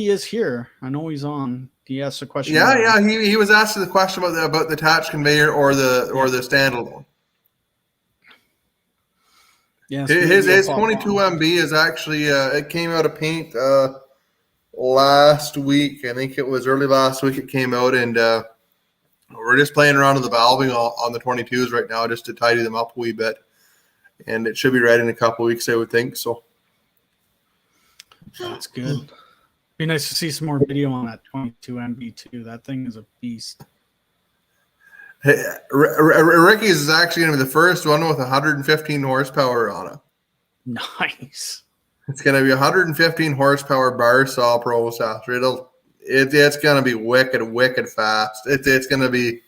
is here. I know he's on. He asked a question. Yeah. He was asking the question about the attached conveyor or the standalone. Yeah, his 22 MB is actually it came out of paint last week. I think it was early last week it came out, and we're just playing around with the valving on the 22s right now just to tidy them up a wee bit, and it should be ready in a couple of weeks, I would think. So that's good. Be nice to see some more video on that 22 MB too. That thing is a beast. Ricky's is actually going to be the first one with 115 horsepower on it. Nice. It's going to be 115 horsepower bar saw processor. It's going to be wicked fast. It's going to be.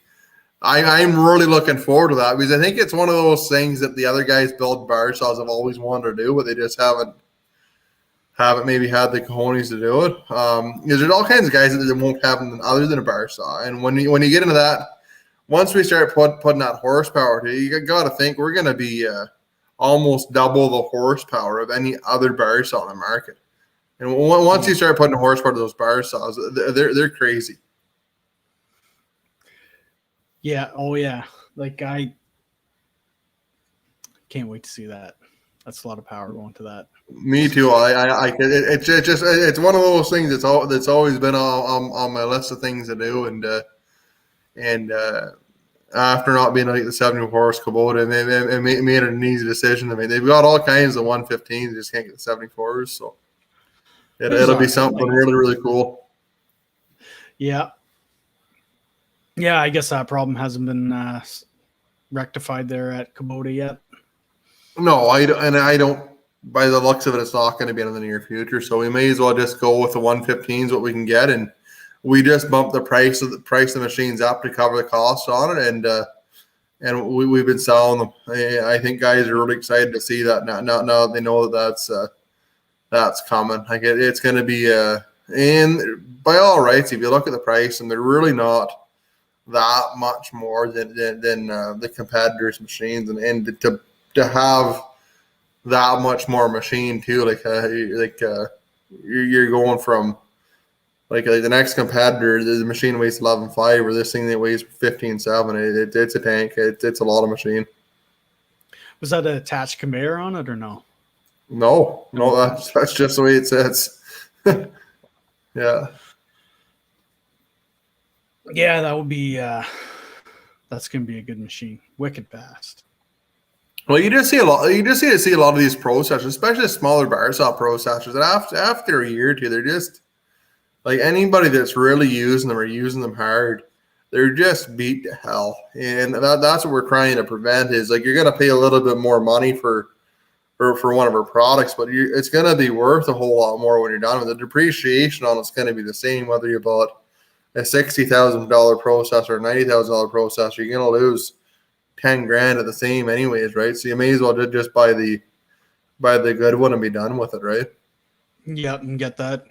I'm really looking forward to that because I think it's one of those things that the other guys build bar saws have always wanted to do, but they just haven't maybe had the cojones to do it. Because there's all kinds of guys that won't have them other than a bar saw, and when you get into that. once we start putting that horsepower to, you got to think we're going to be almost double the horsepower of any other bar saw on the market. And once you start putting horsepower to those bar saws, they're crazy. Yeah. Oh yeah. Like I can't wait to see that. That's a lot of power going to that. Me too. It's one of those things that's always been on my list of things to do, and after not being like the 70 horse Kubota, and made it an easy decision. I mean, they've got all kinds of 115s, just can't get the 74s, so it'll be something really, really cool. Yeah. Yeah, I guess that problem hasn't been rectified there at Kubota yet. No, I don't. By the looks of it, it's not going to be in the near future. So we may as well just go with the 115s, what we can get, and we just bump the price of the machines up to cover the cost on it, and we've been selling them. I think guys are really excited to see that now they know that's coming. Like it's going to be and by all rights, if you look at the price, and they're really not that much more than the competitors' machines, and to have that much more machine too, you're going from like the next competitor, the machine weighs 11.5, or this thing that weighs 15.7. It's a tank. It's a lot of machine. Was that an attached conveyor on it or no? No, that's just the way it sits. Yeah. Yeah, that would be that's gonna be a good machine. Wicked fast. Well, you just see a lot of these processors, especially smaller bar saw processors, and after a year or two, they're just like anybody that's really using them or using them hard, they're just beat to hell. And that's what we're trying to prevent is like you're gonna pay a little bit more money for one of our products, but it's gonna be worth a whole lot more when you're done with it. The depreciation on it's gonna be the same whether you bought a $60,000 processor or $90,000 processor. You're gonna lose 10 grand at the same anyways, right? So you may as well just buy the good one and be done with it, right? Yeah, and get that,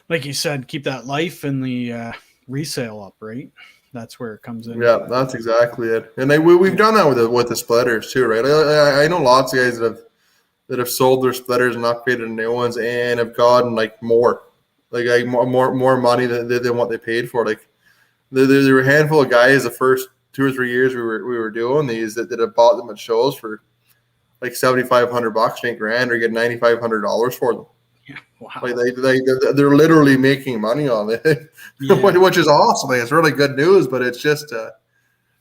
like you said, keep that life and the resale up, right? That's where it comes in. Yeah, that's exactly it. And we've done that with the splitters too, right? I know lots of guys that have sold their splitters and upgraded new ones and have gotten like more money than what they paid for. Like there were a handful of guys the first 2 or 3 years we were doing these that have bought them at shows for like $7,500, $8,000, or get $9,500 for them. Yeah, wow. Like they're literally making money on it, Yeah. which is awesome. Like, it's really good news, but it's just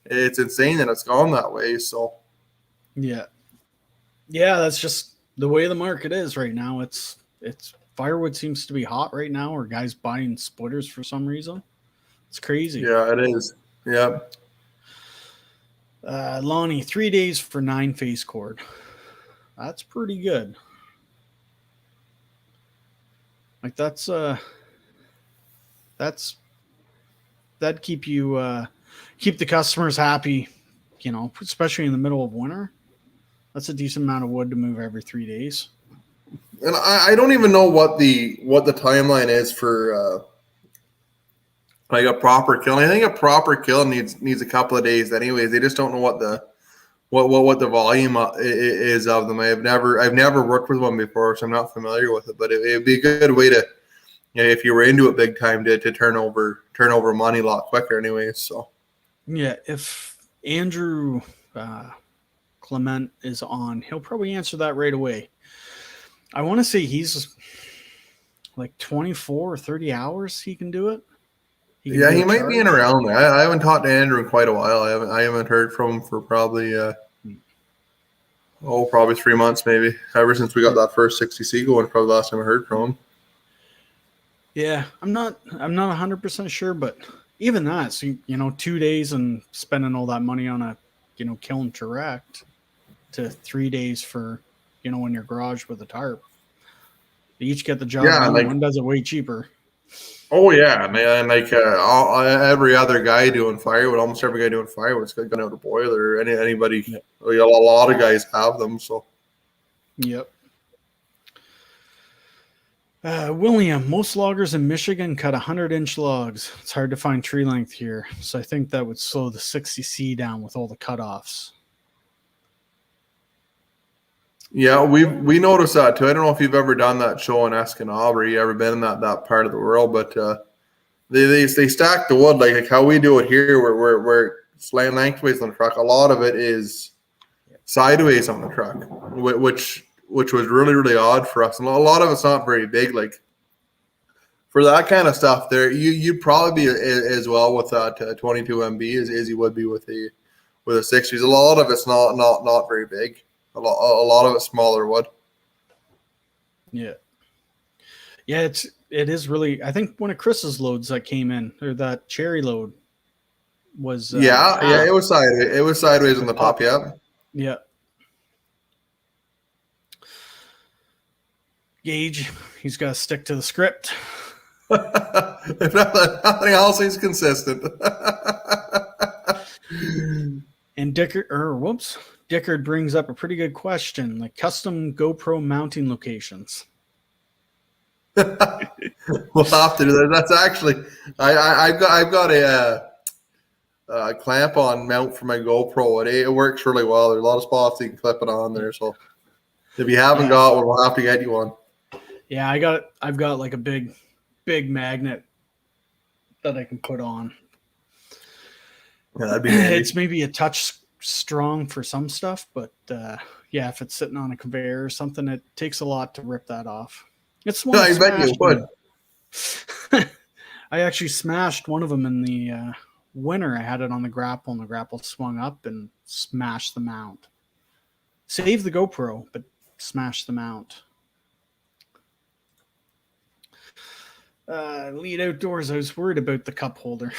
it's insane that it's gone that way. So yeah, that's just the way the market is right now. It's firewood seems to be hot right now, or guys buying splitters for some reason. It's crazy. Yeah, it is. Yeah. Lonnie, 3 days for 9-phase cord. That's pretty good. Like that'd keep you keep the customers happy, especially in the middle of winter. That's a decent amount of wood to move every 3 days. And I don't even know what the timeline is for like a proper kill. I think a proper kill needs a couple of days anyways. They just don't know what the volume is of them. I've never worked with one before, so I'm not familiar with it. But it'd be a good way to, if you were into it big time, to turn over money a lot quicker anyways. So yeah, if Andrew Clement is on, he'll probably answer that right away. I want to say he's like 24 or 30 hours he can do it. He might be in around there. I haven't talked to Andrew in quite a while. I haven't heard from him for probably probably 3 months maybe. Ever since we got that first 60C going, probably the last time I heard from him. Yeah, I'm not 100% sure, but even that, so 2 days and spending all that money on a kiln direct to 3 days for in your garage with a tarp. They each get the job done. One does it way cheaper. Oh yeah, man! Like every other guy doing firewood, almost every guy doing firewood's got a boiler. Anybody, a lot of guys have them. So, yep. William, most loggers in Michigan cut 100-inch logs. It's hard to find tree length here, so I think that would slow the 60C down with all the cutoffs. Yeah, we noticed that too. I don't know if you've ever done that show in Escanaba. You ever been in that part of the world? But they stack the wood like how we do it here. We're slaying lengthways on the truck. A lot of it is sideways on the truck, which was really odd for us. And a lot of it's not very big. Like for that kind of stuff, there you'd probably be as well with that 22 MB as you would be with a 60s. A lot of it's not very big. A lot of it's smaller wood. Yeah. Yeah, it is really. I think one of Chris's loads that came in, or that cherry load, was yeah, it was sideways. It was sideways on the top. Yeah. Yeah. Gage, he's got to stick to the script. If nothing else, he's consistent. And Dickard brings up a pretty good question, like custom GoPro mounting locations. We'll have to do that. That's actually I've got a clamp on mount for my GoPro. It works really well. There's a lot of spots you can clip it on there. So if you haven't got one, we'll have to get you one. Yeah, I've got like a big magnet that I can put on. Yeah, that'd be handy. It's maybe a touch strong for some stuff, but yeah, if it's sitting on a conveyor or something, it takes a lot to rip that off. It's one. I bet you would. I actually smashed one of them in the winter. I had it on the grapple, and the grapple swung up and smashed the mount. Saved the GoPro, but smashed the mount. Lead Outdoors, I was worried about the cup holder.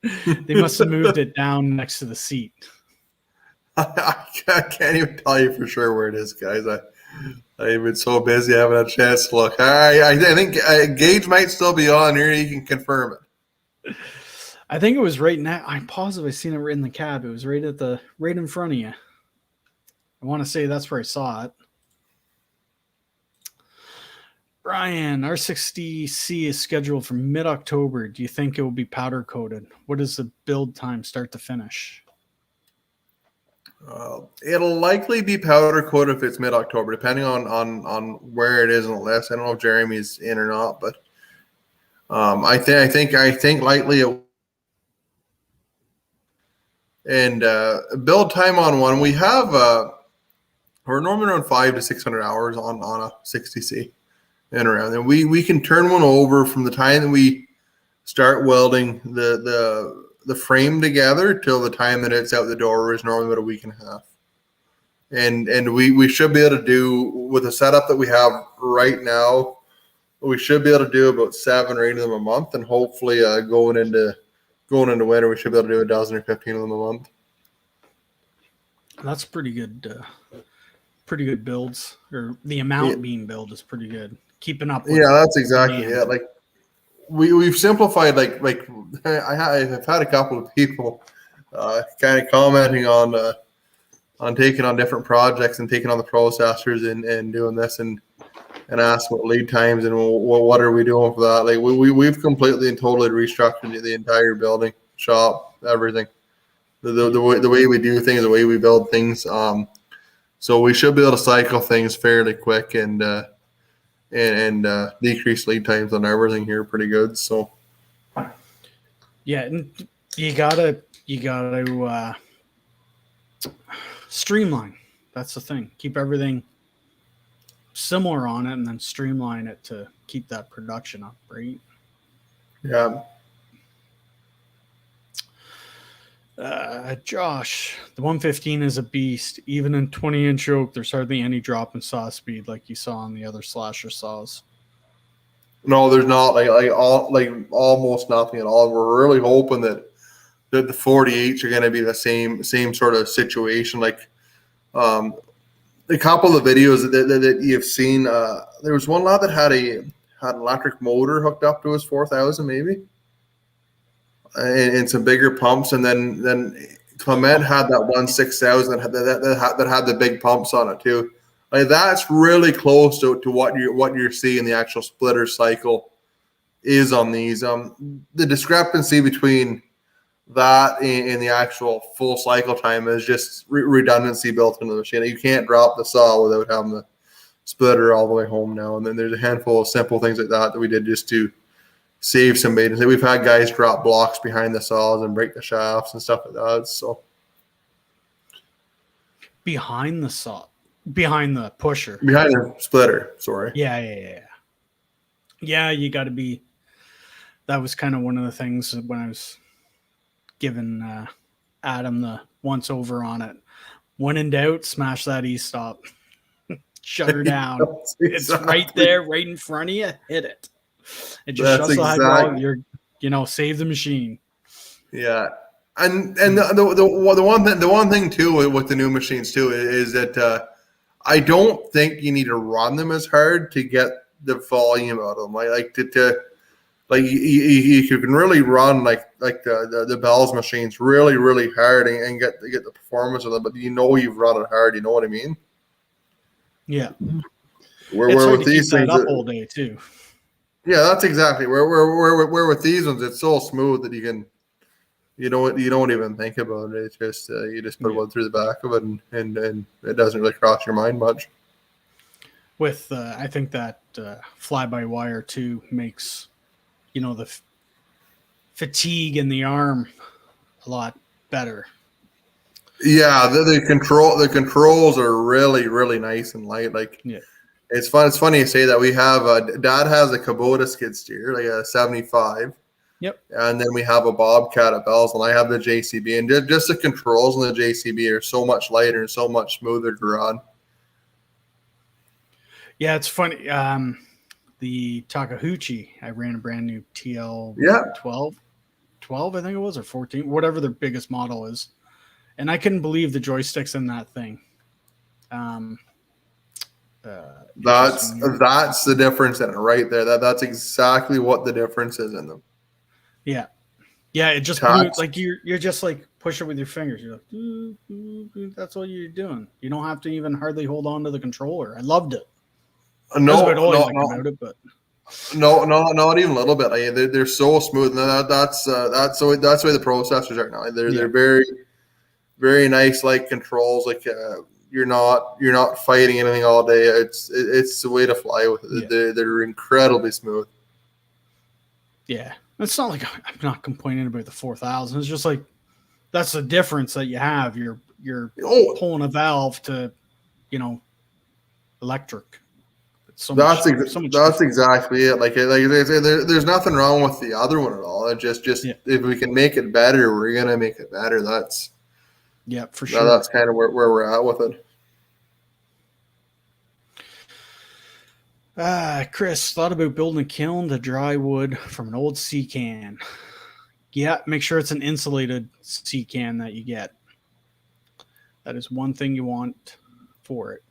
They must have moved it down next to the seat. I can't even tell you for sure where it is, guys. I've been so busy, I haven't had a chance to look. I think Gage might still be on here. You can confirm it. I think it was right now. I'm positive I seen it right in the cab. It was right in front of you. I want to say that's where I saw it. Brian, R60C is scheduled for mid-October. Do you think it will be powder coated? What is the build time start to finish? It'll likely be powder coated if it's mid-October, depending on where it is on the list. I don't know if Jeremy's in or not, but I think likely it. And build time on one, we have we're normally around 500 to 600 hours on a 60C and around. And we can turn one over from the time that we start welding the frame together till the time that it's out the door is normally about a week and a half. And we should be able to do, with the setup that we have right now, we should be able to do about 7 or 8 of them a month, and hopefully going into winter we should be able to do a dozen or 15 of them a month. That's pretty good builds, or the amount being built is pretty good. Keeping up with that's exactly it. Like we've simplified. Like I've had a couple of people kind of commenting on taking on different projects and taking on the processors and doing this and ask what lead times and what are we doing for that. Like we've completely and totally restructured the entire building, shop, everything, the way we do things, the way we build things. So we should be able to cycle things fairly quick and decrease lead times on everything here pretty good. So yeah, and you gotta streamline. That's the thing. Keep everything similar on it and then streamline it to keep that production up, right? Yeah. Josh, the 115 is a beast. Even in 20-inch oak, there's hardly any drop in saw speed like you saw on the other slasher saws. No, there's not almost nothing at all. We're really hoping that the 48s are going to be the same sort of situation. Like a couple of the videos that you've seen, there was one lad that had an electric motor hooked up to his 4000 maybe. And some bigger pumps, and then Clement had that 6000 that had the big pumps on it too. Like that's really close to what you're seeing the actual splitter cycle is on these. The discrepancy between that and the actual full cycle time is just redundancy built into the machine. You can't drop the saw without having the splitter all the way home now. And then there's a handful of simple things like that we did just to save some maintenance. We've had guys drop blocks behind the saws and break the shafts and stuff like that. So behind the saw, behind the pusher, behind the splitter. Sorry. Yeah. You got to be. That was kind of one of the things when I was giving Adam the once over on it. When in doubt, smash that e-stop. Shut her down. It's right there, right in front of you. Hit it. It just shuts the hydraulic. You're, save the machine. Yeah, and the one thing too with the new machines too is that I don't think you need to run them as hard to get the volume out of them. You can really run like the Bell's machines really hard and get the performance of them, but you've run it hard. You know what I mean? Yeah. Where with these things up all day too. Yeah, that's exactly where with these ones it's so smooth that you don't even think about it. It's just you just put one through the back of it and it doesn't really cross your mind much. With I think that fly by wire too makes the fatigue in the arm a lot better. Yeah, the controls are really nice and light. It's fun. It's funny you say that. We have Dad has a Kubota skid steer, like a 75. Yep. And then we have a Bobcat at Bell's, and I have the JCB. And just the controls on the JCB are so much lighter and so much smoother to run. Yeah, it's funny. The Takahauchi, I ran a brand new TL 12, I think it was, or 14, whatever their biggest model is. And I couldn't believe the joysticks in that thing. That's the difference in it right there. That's exactly what the difference is in them. Yeah. It just like you're just like push it with your fingers. You're like, that's what you're doing. You don't have to even hardly hold on to the controller. I loved it. Not even a little bit. They're so smooth. That's the way the processors are now. They're very, very nice, like controls. Like you're not fighting anything all day. It's the way to fly with it. Yeah. They're incredibly smooth. Yeah, it's not like I'm not complaining about the 4000. It's just like that's the difference that you have. You're pulling a valve to, electric. That's exactly it. Like there's nothing wrong with the other one at all. It just if we can make it better, we're gonna make it better. That's for sure. That's kind of where we're at with it. Chris thought about building a kiln to dry wood from an old sea can. Yeah, make sure it's an insulated sea can that you get. That is one thing you want for it.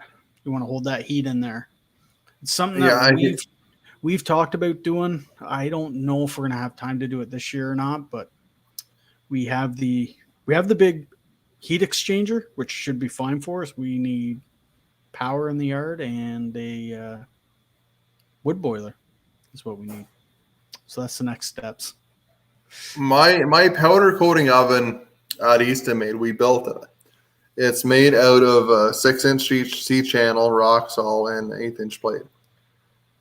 You want to hold that heat in there. It's something that we've talked about doing. I don't know if we're gonna have time to do it this year or not, but we have the big heat exchanger, which should be fine for us. We need power in the yard and a wood boiler is what we need. So that's the next steps. My powder coating oven at Easton we built it. It's made out of a 6-inch C-channel, Roxol, and 1/8-inch plate.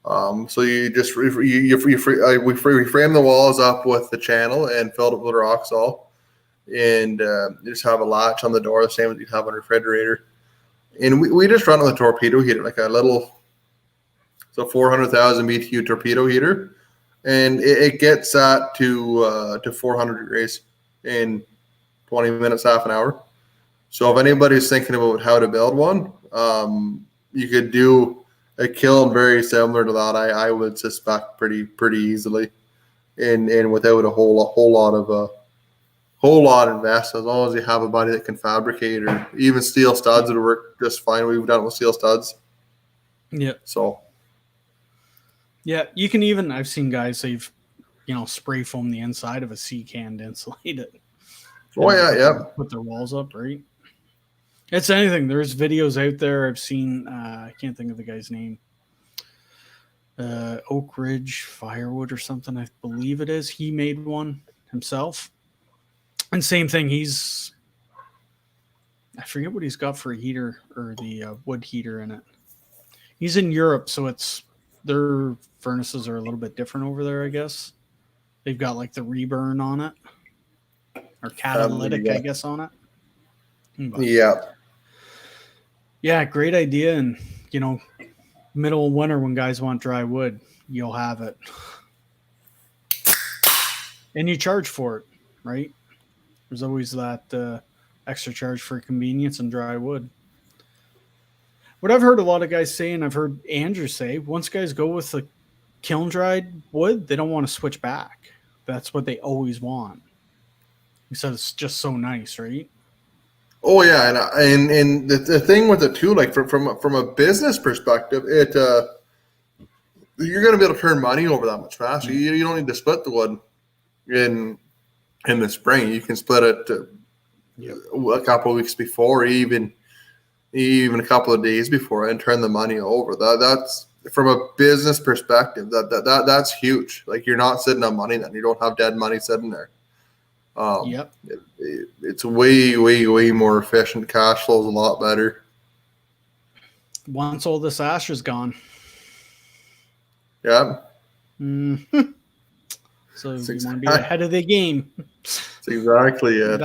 So you just we frame the walls up with the channel and filled it with Roxol, and you just have a latch on the door, the same as you have on a refrigerator. And we just run it with a torpedo heater, like a little, it's a 400,000 BTU torpedo heater, and it gets that to 400 degrees in 20 minutes, half an hour. So if anybody's thinking about how to build one, you could do a kiln very similar to that. I would suspect pretty easily, and without a whole lot invest, as long as you have a body that can fabricate, or even steel studs would work just fine. We've done it with steel studs. Yeah. So. Yeah, you can even. I've seen guys save, spray foam the inside of a sea can to insulate it. Oh yeah. Put their walls up, right? It's anything. There's videos out there I've seen. I can't think of the guy's name. Oak Ridge Firewood or something, I believe it is. He made one himself. And same thing. I forget what he's got for a heater or the wood heater in it. He's in Europe, so their furnaces are a little bit different over there, I guess. They've got like the reburn on it or catalytic, I guess, on it. But, yeah, great idea. And, middle of winter when guys want dry wood, you'll have it. And you charge for it, right? There's always that extra charge for convenience and dry wood. What I've heard a lot of guys say, and I've heard Andrew say, once guys go with the kiln dried wood, they don't want to switch back. That's what they always want. He said it's just so nice, right? Oh yeah, and the thing with it too, like from a business perspective, you're going to be able to turn money over that much faster. You don't need to split the wood in the spring. You can split it a couple of weeks before, even a couple of days before, and turn the money over. That's from a business perspective. That's huge. Like, you're not sitting on money then. You don't have dead money sitting there. It's way, way, way more efficient. Cash flow is a lot better. Once all this ash is gone. Yeah. Mm-hmm. So you want to be ahead of the game. That's exactly it.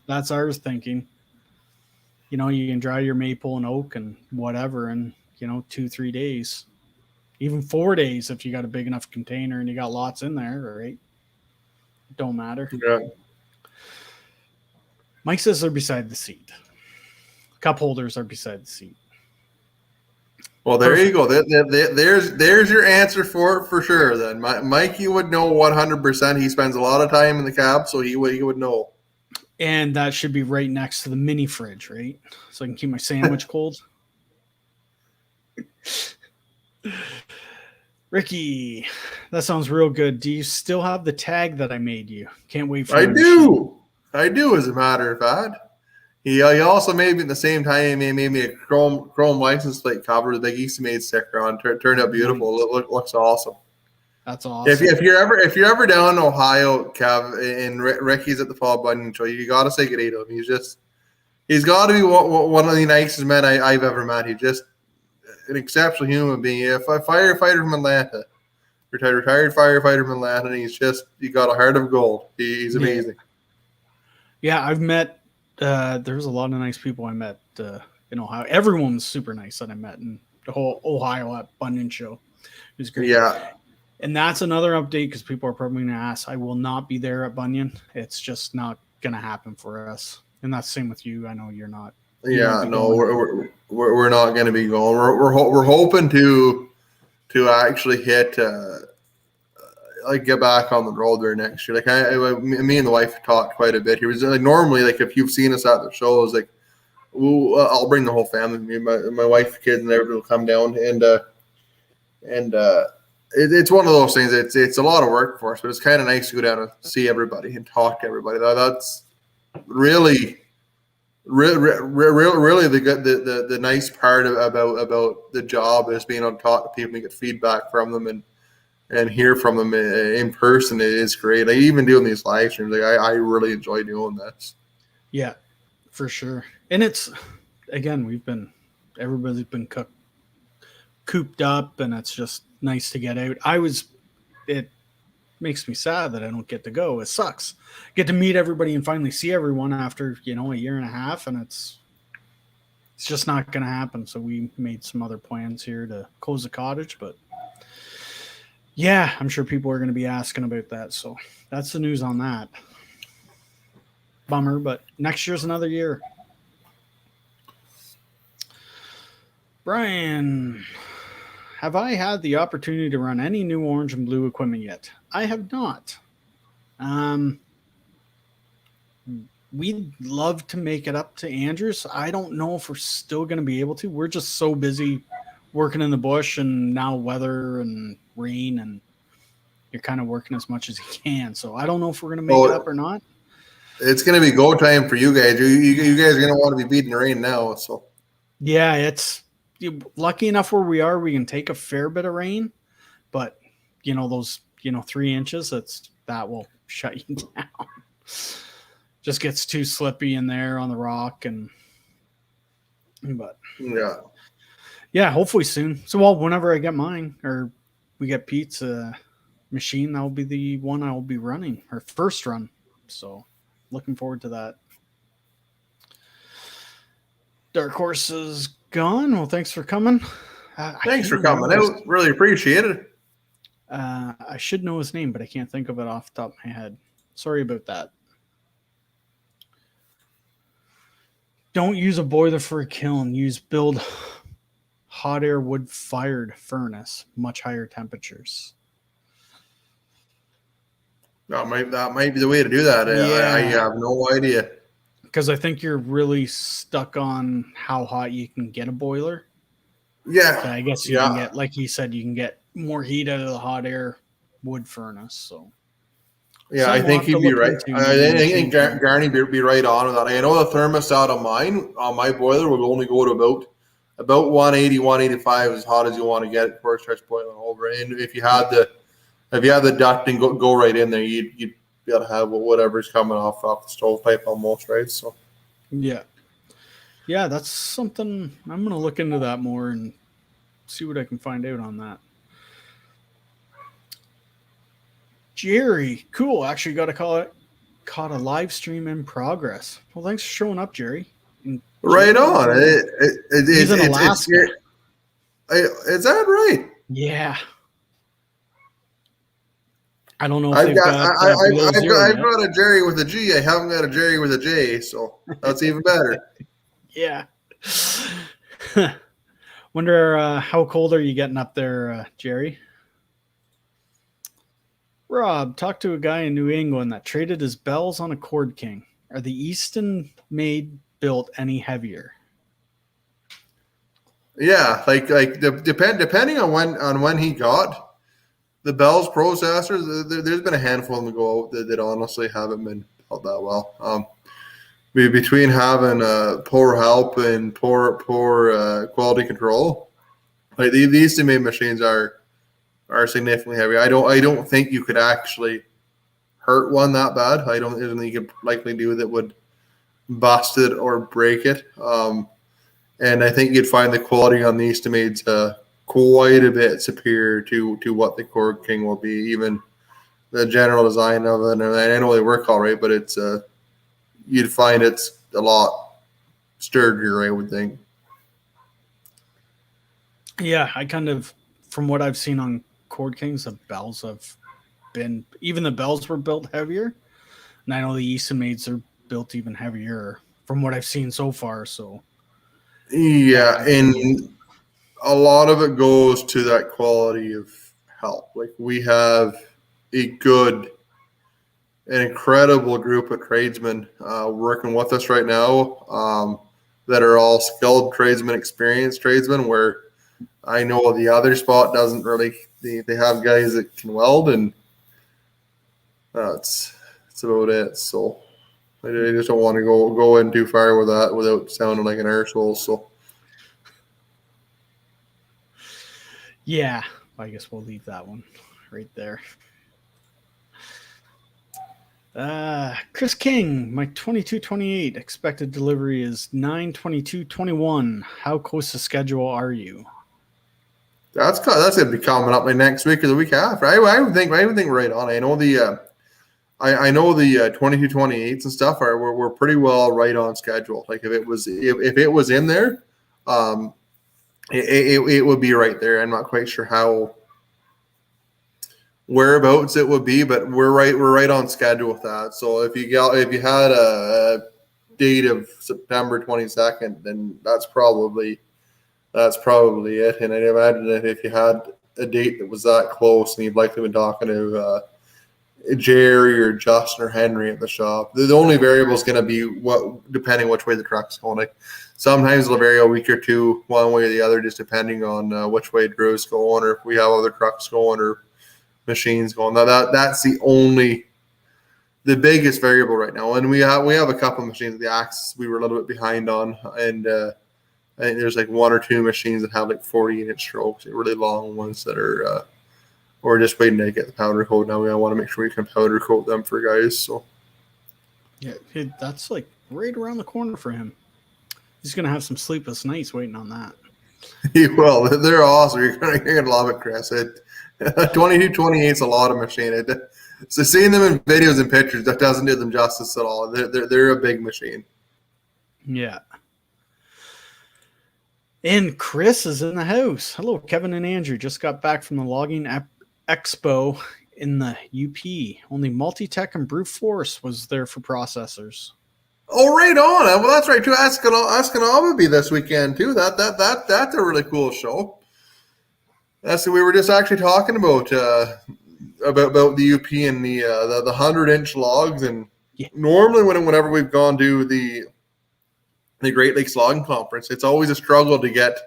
That's ours thinking. You can dry your maple and oak and whatever in 2-3 days, even 4 days if you got a big enough container and you got lots in there, right? Don't matter. Yeah. Mike says they're beside the seat. Cup holders are beside the seat. Well, there you go. There's your answer for sure. Then Mikey would know 100%. He spends a lot of time in the cab, so he would know. And that should be right next to the mini fridge, right? So I can keep my sandwich cold. Ricky, that sounds real good. Do you still have the tag that I made you? Can't wait for it. I do, as a matter of fact. He also made me at the same time. He made me a chrome license plate cover with a big Easy Made sticker on. Turned out beautiful. It looks awesome. That's awesome. If you're ever down in Ohio, Kev, and Ricky's at the Fall Bunyan Show, you got to say good day to him. He's got to be one of the nicest men I've ever met. He's just an exceptional human being. A firefighter from Atlanta, retired firefighter from Atlanta, and he got a heart of gold. He's amazing. Yeah, I've met. There's a lot of nice people I met in Ohio. Everyone was super nice that I met in the whole Ohio at Bunyan Show. It was great. Yeah. And that's another update because people are probably going to ask. I will not be there at Bunyan. It's just not going to happen for us. And that's the same with you. I know you're not. Yeah, no, we're not going to be going. We're hoping to actually hit get back on the road there next year. Like me and the wife talked quite a bit here. Like, normally, like, if you've seen us at the shows, like, I'll bring the whole family. Me, my wife, kids, and everybody will come down, and it's one of those things. It's a lot of work for us, but it's kind of nice to go down and see everybody and talk to everybody. That's really the nice part about the job is being able to talk to people and get feedback from them and hear from them in person. Is great. Like, even doing these live streams, like, I really enjoy doing this. Yeah, for sure. And it's, again, everybody's been cooped up, and it's just nice to get out. It makes me sad that I don't get to go. It sucks. Get to meet everybody and finally see everyone after, a year and a half, and it's just not going to happen. So we made some other plans here to close the cottage, but yeah, I'm sure people are going to be asking about that. So that's the news on that. Bummer, but next year's another year. Brian, have I had the opportunity to run any new orange and blue equipment yet? I have not. We'd love to make it up to Andrews. I don't know if we're still going to be able to. We're just so busy working in the bush, and now weather and rain, and you're kind of working as much as you can. So I don't know if we're going to make it up or not. It's going to be go time for you guys. You guys are going to want to be beating the rain now. So Yeah, it's lucky enough where we are. We can take a fair bit of rain, but those 3 inches. That will shut you down. Just gets too slippy in there on the rock, but yeah, hopefully soon. So whenever I get mine or we get Pete's machine, that will be the one I will be running, or first run. So looking forward to that. Dark Horse is gone. Well, thanks for coming. Thanks for coming out. Really appreciate it. I should know his name, but I can't think of it off the top of my head. Sorry about that. Don't use a boiler for a kiln. Build hot air wood fired furnace, much higher temperatures. That might be the way to do that. Yeah. I have no idea. Because I think you're really stuck on how hot you can get a boiler. Yeah. I guess you can get, like he said, you can get more heat out of the hot air wood furnace. So yeah, I think he'd be right. I think Garney would be right on with that. I know the thermostat on my boiler will only go to about 180, 185 as hot as you want to get it before it starts boiling over. And if you had the ducting go right in there, you'd be able to have whatever's coming off the stovepipe almost, right? So yeah, that's something I'm gonna look into that more and see what I can find out on that. Jerry, cool. Actually, caught a live stream in progress. Well, thanks for showing up, Jerry. And right on. He's in Alaska. Is that right? Yeah. I don't know if I've got a Jerry with a G. I haven't got a Jerry with a J, so that's even better. Yeah. Wonder how cold are you getting up there, Jerry? Rob, talked to a guy in New England that traded his bells on a Cord King. Are the Easton made built any heavier? Yeah, depending on when he got the bells processors, there's been a handful of them go out that honestly haven't been built that well. Between having poor help and poor quality control, like the Easton made machines are significantly heavy. I don't think you could actually hurt one that bad. I don't think you could likely do that would bust it or break it. And I think you'd find the quality on the Easton mades quite a bit superior to what the Cord King will be. Even the general design of it, and I know they work all right, but it's you'd find it's a lot sturdier, I would think. Yeah, I kind of, from what I've seen on Cord Kings, the bells were built heavier, and I know the Easton maids are built even heavier from what I've seen so far. So yeah, and a lot of it goes to that quality of help. Like we have an incredible group of tradesmen working with us right now that are all skilled tradesmen, experienced tradesmen, where I know the other spot doesn't really, they have guys that can weld, and that's about it. So I just don't want to go in too far with that without sounding like an arsehole. So yeah, I guess we'll leave that one right there. Chris King, my 2228 expected delivery is 9/22/21. How close to schedule are you? That's gonna be coming up next week or the week after. I would think right on. I know the 2228s and stuff we're pretty well right on schedule. Like if it was in there, it would be right there. I'm not quite sure how whereabouts it would be, but we're right on schedule with that. So if you had a date of September 22nd, then that's probably it. And I'd imagine that if you had a date that was that close, and you've likely been talking to Jerry or Justin or Henry at the shop, the only variable is going to be depending which way the truck's going. Like sometimes it'll vary a week or two, one way or the other, just depending on which way Drew's going, or if we have other trucks going or machines going. Now that's the only the biggest variable right now. And we have a couple of machines. The axis we were a little bit behind on, and I think there's like one or two machines that have like 40-inch strokes, really long ones that are. We're just waiting to get the powder coat now. We want to make sure we can powder coat them for guys. So yeah, that's like right around the corner for him. He's gonna have some sleepless nights waiting on that. Well, they're awesome. You're gonna love it, Chris. 2228 is a lot of machine. So seeing them in videos and pictures, that doesn't do them justice at all. They're a big machine. Yeah. And Chris is in the house. Hello, Kevin and Andrew. Just got back from the logging expo in the UP. Only Multi-Tech and Brute Force was there for processors. Oh, right on. Well, that's right too. Askanal will be this weekend too. That's a really cool show. That's we were just actually talking about the UP and the 100-inch logs, and normally whenever we've gone to the Great Lakes Logging Conference, it's always a struggle to get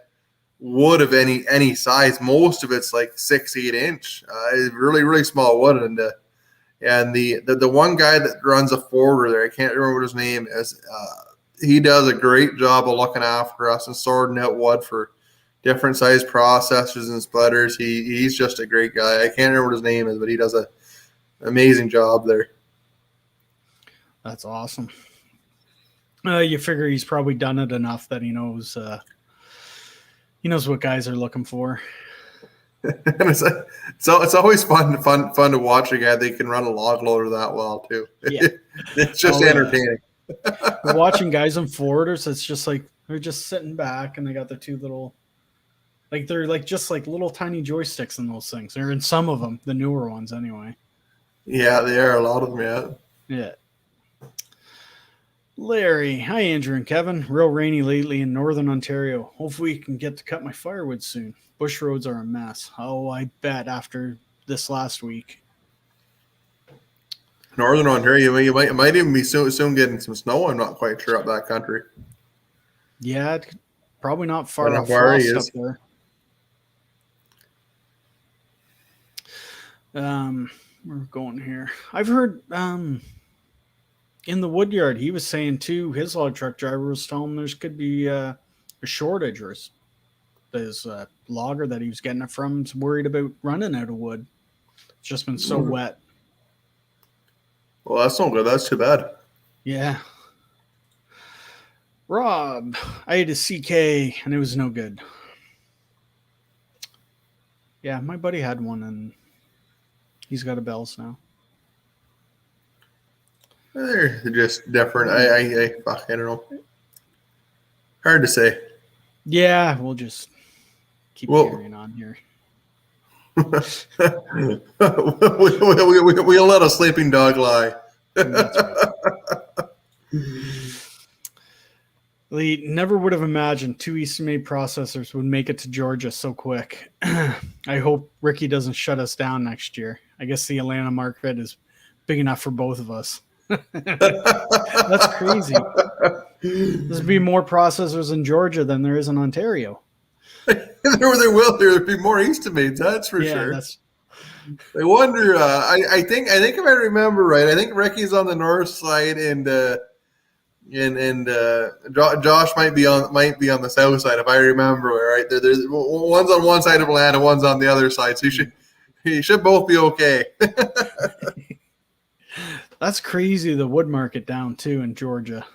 wood of any size. Most of it's like 6-8 inch, really really small wood, and the one guy that runs a forwarder there, I can't remember what his name is. He does a great job of looking after us and sorting out wood for different size processors and splitters. He's just a great guy. I can't remember what his name is, but he does an amazing job there. That's awesome. You figure he's probably done it enough that he knows what guys are looking for. it's always fun to watch a guy that can run a log loader that well too. Yeah. It's just entertaining. Watching guys on forwarders, it's just like they're just sitting back and they got their two little, like they're like just like little tiny joysticks in those things. They're in some of them, the newer ones anyway. Yeah, they are, a lot of them. Yeah. Larry, hi Andrew and Kevin. Real rainy lately in northern Ontario. Hopefully we can get to cut my firewood soon. Bush roads are a mess. Oh, I bet after this last week. Northern Ontario, you might even be soon getting some snow. I'm not quite sure up that country. Yeah, probably not far off frost up there. We're going here. I've heard in the woodyard, he was saying too, his log truck driver was telling him there's could be a shortage, or his logger that he was getting it from is worried about running out of wood. It's just been so wet. Well, that's not good. That's too bad. Yeah. Rob, I ate a CK and it was no good. Yeah, my buddy had one and he's got a Bell's now. They're just different. I don't know. Hard to say. Yeah, we'll just keep carrying on here. We'll let a sleeping dog lie. That's right. Lee, never would have imagined two Eastern-made processors would make it to Georgia so quick. I hope Ricky doesn't shut us down next year. I guess the Atlanta market is big enough for both of us. That's crazy. There's be more processors in Georgia than there is in Ontario. There'll be more Eastern-made, that's for sure. I wonder. I think if I remember right, I think Ricky's on the north side, and Josh might be on the south side if I remember right. There's one's on one side of Atlanta, one's on the other side. So you should both be okay. That's crazy. The wood market down too in Georgia.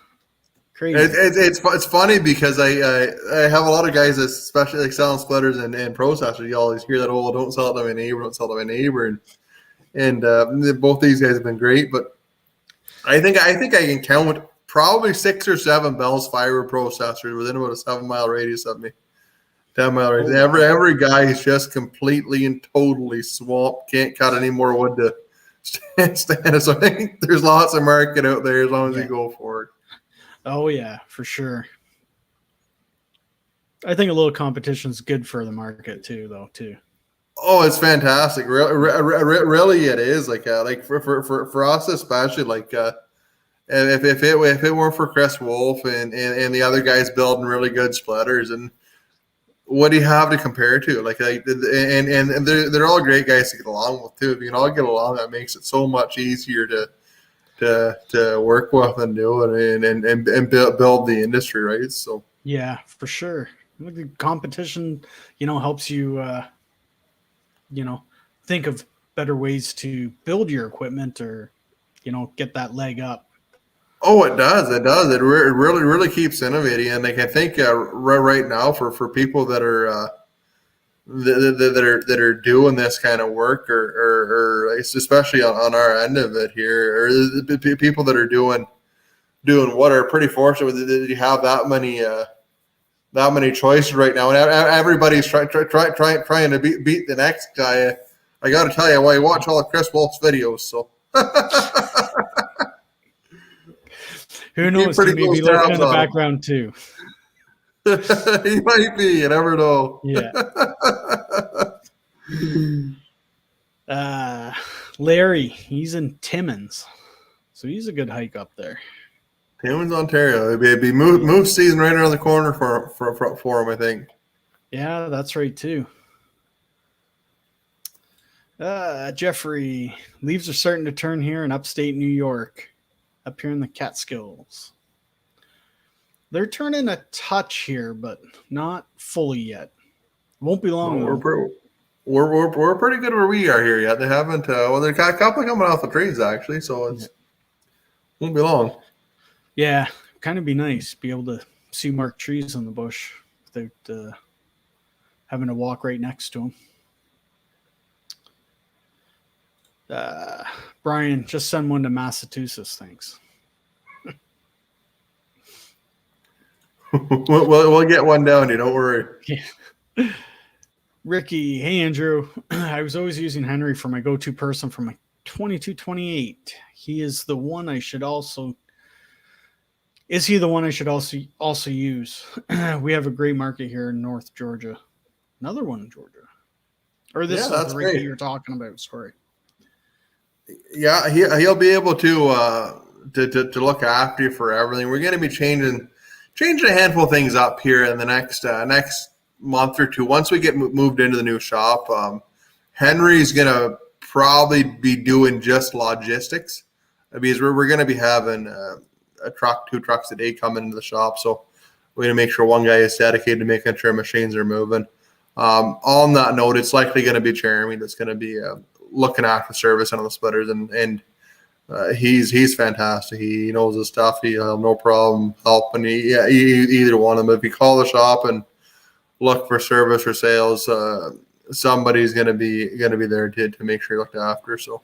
Crazy. It's funny because I have a lot of guys, especially like selling splitters and processors. You always hear that, oh, don't sell it to my neighbor, don't sell it to my neighbor, and both these guys have been great. But I think I can count probably 6 or 7 Bell's fiber processors within about a 7-mile radius of me. 10-mile radius. Every guy is just completely and totally swamped. Can't cut any more wood to stand it. So I think there's lots of market out there as long as you go for it. Oh yeah, for sure. I think a little competition is good for the market too. Oh, it's fantastic. Really, it is. Like for us especially. Like if it weren't for Chris Wolf and the other guys building really good splitters, and what do you have to compare to? And they're all great guys to get along with too. If you can all get along, that makes it so much easier to to work with and do and build the industry, right? So yeah, for sure. The competition, helps you, think of better ways to build your equipment or, get that leg up. oh, it does. It does. It really keeps innovating. And like I think right now for people that are that are doing this kind of work or especially on our end of it here, or the people that are doing what are pretty fortunate that you have that many choices right now, and everybody's trying to beat the next guy. I got to tell you, I watch all of Chris Wolf's videos, so Who knows? He may be lurking in the background too. He might be. You never know. Yeah. Larry, he's in Timmins, so he's a good hike up there. Timmins, Ontario. It'd be moose season right around the corner for him, I think. Yeah, that's right too. Jeffrey, leaves are starting to turn here in upstate New York, up here in the Catskills. They're turning a touch here, but not fully yet. Won't be long. We're pretty good where we are here yet. They haven't. Well, there's a couple coming off the trees actually, so it won't be long. Yeah, kind of be nice be able to see marked trees in the bush without having to walk right next to them. Brian, just send one to Massachusetts, thanks. we'll get one down. You don't worry. Yeah. Ricky, hey Andrew. I was always using Henry for my go-to person for my 2228. He is the one I should also. Is he the one I should also use? We have a great market here in North Georgia. Another one in Georgia. Or this is the Ricky you're talking about. Sorry. Yeah, he'll be able to look after you for everything. We're going to be changing a handful of things up here in the next month or two. Once we get moved into the new shop, Henry's going to probably be doing just logistics because we're going to be having two trucks a day coming into the shop. So we're going to make sure one guy is dedicated to making sure machines are moving. On that note, it's likely going to be Jeremy that's going to be looking after service on the splitters, and he's fantastic. He knows his stuff. He'll have no problem helping either one of them. If you call the shop and look for service or sales, somebody's going to be there to make sure you're looked after. So.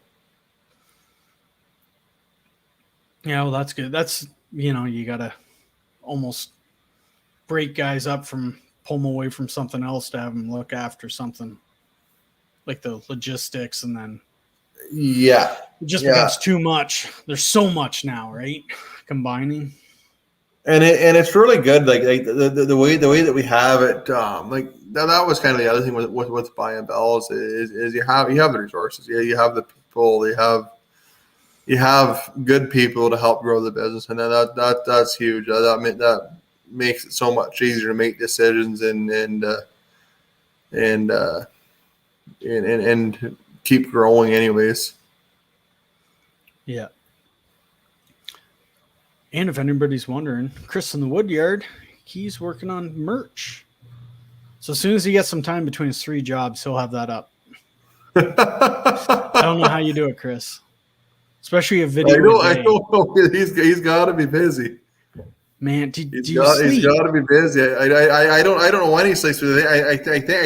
Yeah, well, that's good. That's, you got to almost break guys up pull them away from something else to have them look after something like the logistics, and then it just becomes too much. There's so much now, right? Combining. And it's really good. Like the way that we have it, like that was kind of the other thing with buying bells is you have the resources. Yeah, you have the people. You have good people to help grow the business, and that's huge. That makes it so much easier to make decisions and keep growing, anyways. Yeah. And if anybody's wondering, Chris in the Woodyard, he's working on merch. So as soon as he gets some time between his 3 jobs, he'll have that up. I don't know how you do it, Chris. Especially a video. I don't know. He's got to be busy. Man, do you sleep? He's got to be busy. I don't know when he sleeps. I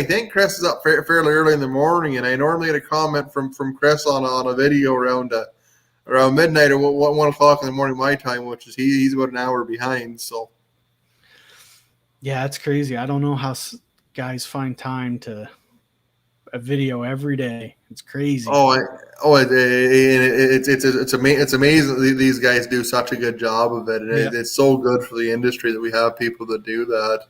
think Chris is up fairly early in the morning, and I normally get a comment from Chris on a video around midnight or 1 o'clock in the morning my time, which is he's about an hour behind. So yeah, it's crazy. I don't know how guys find time to a video every day. It's crazy. It's amazing these guys do such a good job of it, and it's so good for the industry that we have people that do that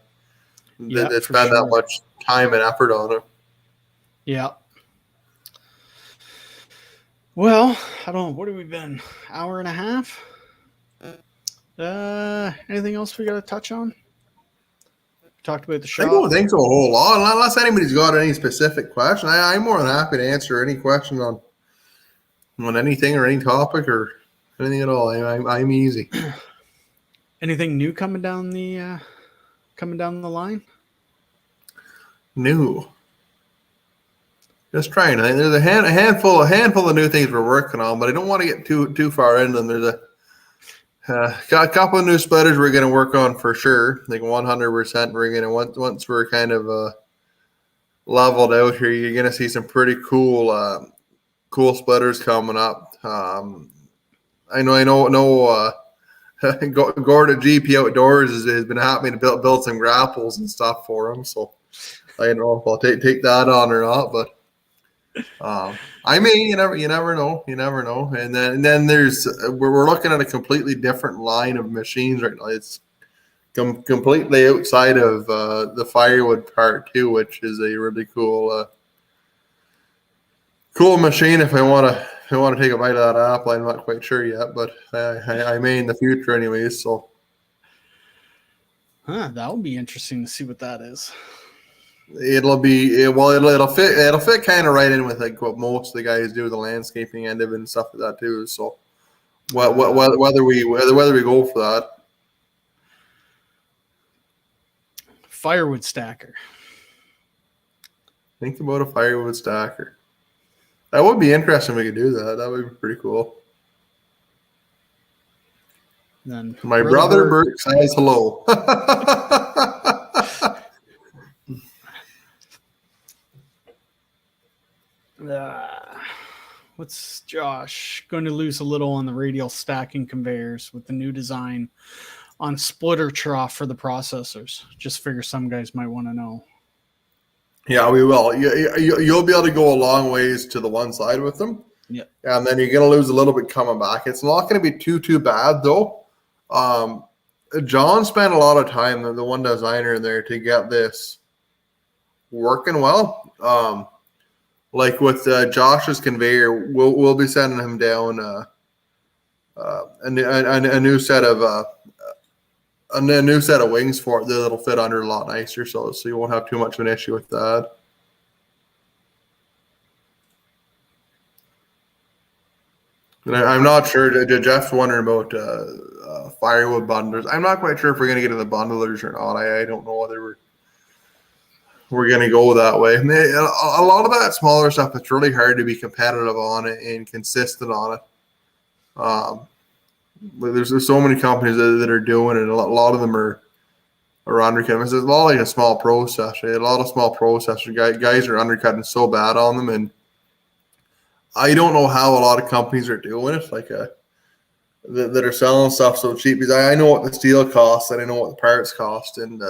spend that much time and effort on it. Yeah. Well, I don't know. What have we been? Hour and a half? Anything else we got to touch on? Talked about the shop. I don't think so a whole lot, unless anybody's got any specific question. I'm more than happy to answer any question on anything or any topic or Anything at all. I'm easy. Anything new coming down the line? New. Just trying. I think there's a handful of new things we're working on, but I don't want to get too far into them. There's got a couple of new splitters we're going to work on for sure. Like 100%. We're going to once we're kind of leveled out here, you're going to see some pretty cool splitters coming up. I know. Gordon GP Outdoors has been happy to build some grapples and stuff for him. So I don't know if I'll take that on or not, but I mean, you never know. And then there's we're looking at a completely different line of machines right now. It's completely outside of the firewood part too, which is a really cool machine. If I want to take a bite of that apple, I'm not quite sure yet, but I may in the future anyways. So That would be interesting to see what that is. it'll fit kind of right in with like what most of the guys do, the landscaping end of it and stuff like that too. So whether we go for that. Firewood stacker. Think about a firewood stacker. That would be interesting if we could do that. That would be pretty cool. Then my brother Bert says hello. What's Josh going to lose a little on the radial stacking conveyors with the new design on splitter trough for the processors? Just figure some guys might want to know. Yeah, we will. You'll be able to go a long ways to the one side with them. Yeah. And then you're going to lose a little bit coming back. It's not going to be too bad, though. John spent a lot of time, the one designer in there, to get this working well. Like with Josh's conveyor, we'll be sending him down a new set of wings for it that'll fit under a lot nicer, so you won't have too much of an issue with that. And I'm not sure. Jeff's wondering about firewood bundlers. I'm not quite sure if we're going to get into the bundlers or not. I don't know whether we're going to go that way. A lot of that smaller stuff, it's really hard to be competitive on it and consistent on it. There's so many companies that are doing it. A lot of them are undercutting. It's a lot like a small processor. A lot of small processor guys are undercutting so bad on them, and I don't know how a lot of companies are doing it. Like that are selling stuff so cheap, because I know what the steel costs and I know what the parts cost, and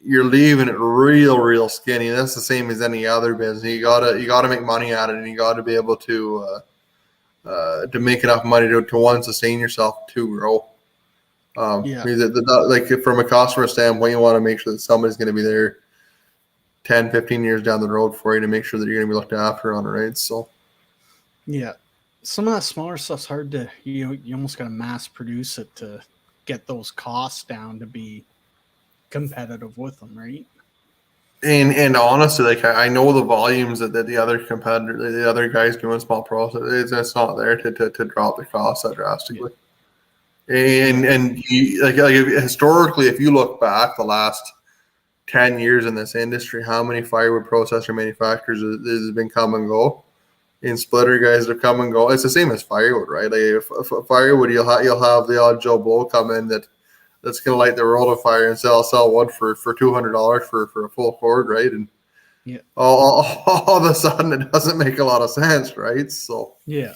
you're leaving it real skinny. That's the same as any other business. You gotta make money at it, and you gotta be able to make enough money to one, sustain yourself, two, grow. Like from a customer standpoint, you want to make sure that somebody's going to be there 10, 15 years down the road for you to make sure that you're going to be looked after on it, right? So yeah, some of that smaller stuff's hard to, you almost got to mass produce it to get those costs down to be competitive with them, right? And honestly, like I know the volumes that the other competitor, the other guys doing small process, it's not there to drop the cost that drastically. Yeah. And like historically, if you look back the last 10 years in this industry, how many firewood processor manufacturers has been come and go? And splitter guys have come and go. It's the same as firewood, right? Like if firewood, you'll have the odd Joe Blow come in that's going to light the world on fire and sell wood for $200 for a full cord, right? And all of a sudden, it doesn't make a lot of sense, right? So yeah,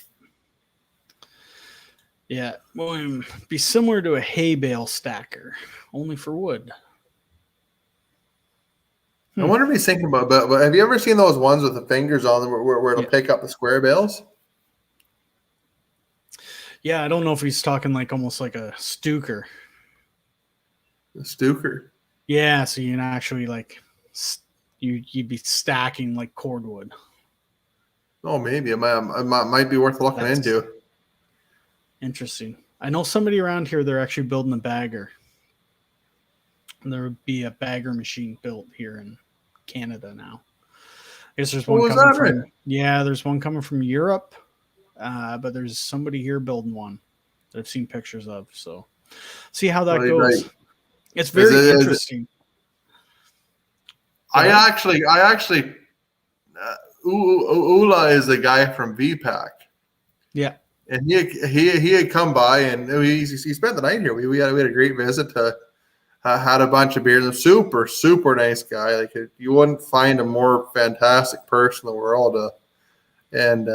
well, it'd be similar to a hay bale stacker, only for wood. I wonder if he's thinking about. But have you ever seen those ones with the fingers on them where it'll pick up the square bales? Yeah, I don't know if he's talking like almost like a Stuker. The Stuker. Yeah, so you can actually like you'd be stacking like cordwood. Oh, maybe it might be worth looking into. Interesting. I know somebody around here. They're actually building a bagger. And there would be a bagger machine built here in Canada now. I guess there's one coming from. Yeah, there's one coming from Europe. but there's somebody here building one that I've seen pictures of. So see how that Right, goes. right. It's very Is it- interesting. I actually, Ula is the guy from VPAC. Yeah. And he had come by and he spent the night here. We had a great visit. Had a bunch of beers. A super nice guy. Like you wouldn't find a more fantastic person in the world. And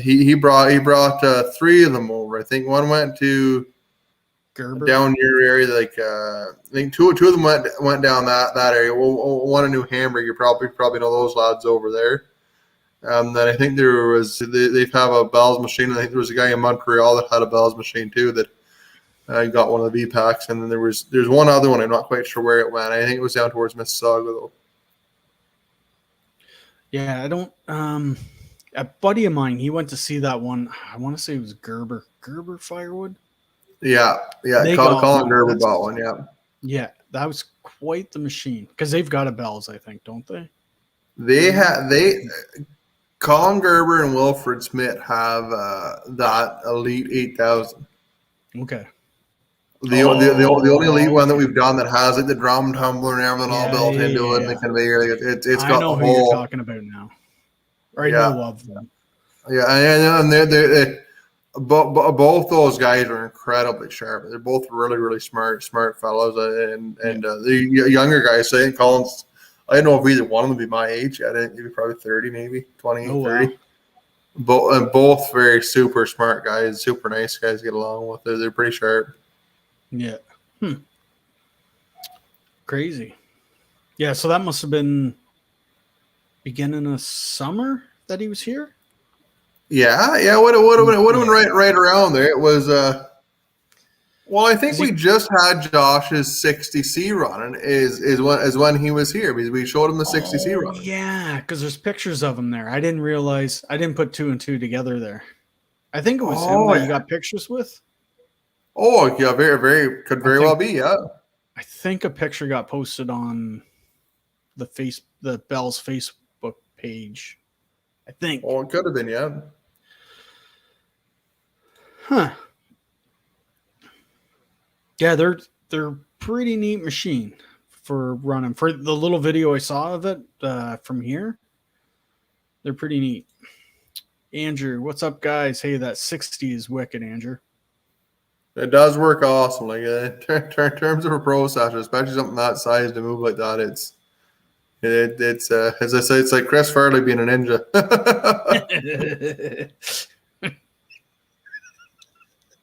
he brought three of them over. I think one went to Gerber. down your area. Like I think two of them went down that area. One in New Hamburg. You probably know those lads over there. Then I think there was they have a Bell's machine. I think there was a guy in Montreal that had a Bell's machine too that got one of the VPACs. And then there's one other one. I'm not quite sure where it went. I think it was down towards Mississauga though. Yeah, I don't. A buddy of mine, he went to see that one. I want to say it was Gerber Firewood. Yeah. They got Colin one. Gerber bought one. Yeah. Yeah, that was quite the machine because they've got a Bell's, I think, don't they? Colin Gerber and Wilfred Smith have that Elite 8000. Okay. The only Elite one that we've done that has like the drum tumbler and everything all built into it and the conveyor. It's got I know the who whole. you're talking about now. Or I know of them. Yeah, and they're both those guys are incredibly sharp. They're both really smart fellows, and the younger guys. So I think Colin's. I don't know if either one of them would be my age. I think maybe probably 30, maybe 20, 30. Wow. Both very super smart guys, super nice guys to get along with. They're pretty sharp. Yeah. Crazy. Yeah, so that must have been beginning of summer that he was here. Yeah. Would have been right around there. It was. Well, I think we just had Josh's 60C running. Is when he was here because we showed him the 60C running. Yeah, because there's pictures of him there. I didn't realize. I didn't put two and two together there. I think it was him that you got pictures with. Oh yeah, could very well be. Yeah. I think a picture got posted on the Bell's Facebook page. I think. Oh, it could have been, yeah. Huh. Yeah, they're pretty neat machine for running. For the little video I saw of it from here, they're pretty neat. Andrew, what's up, guys? Hey, that 60 is wicked, Andrew. It does work awesome. Like in terms of a processor, especially something that size to move like that, it's as I say, it's like Chris Farley being a ninja.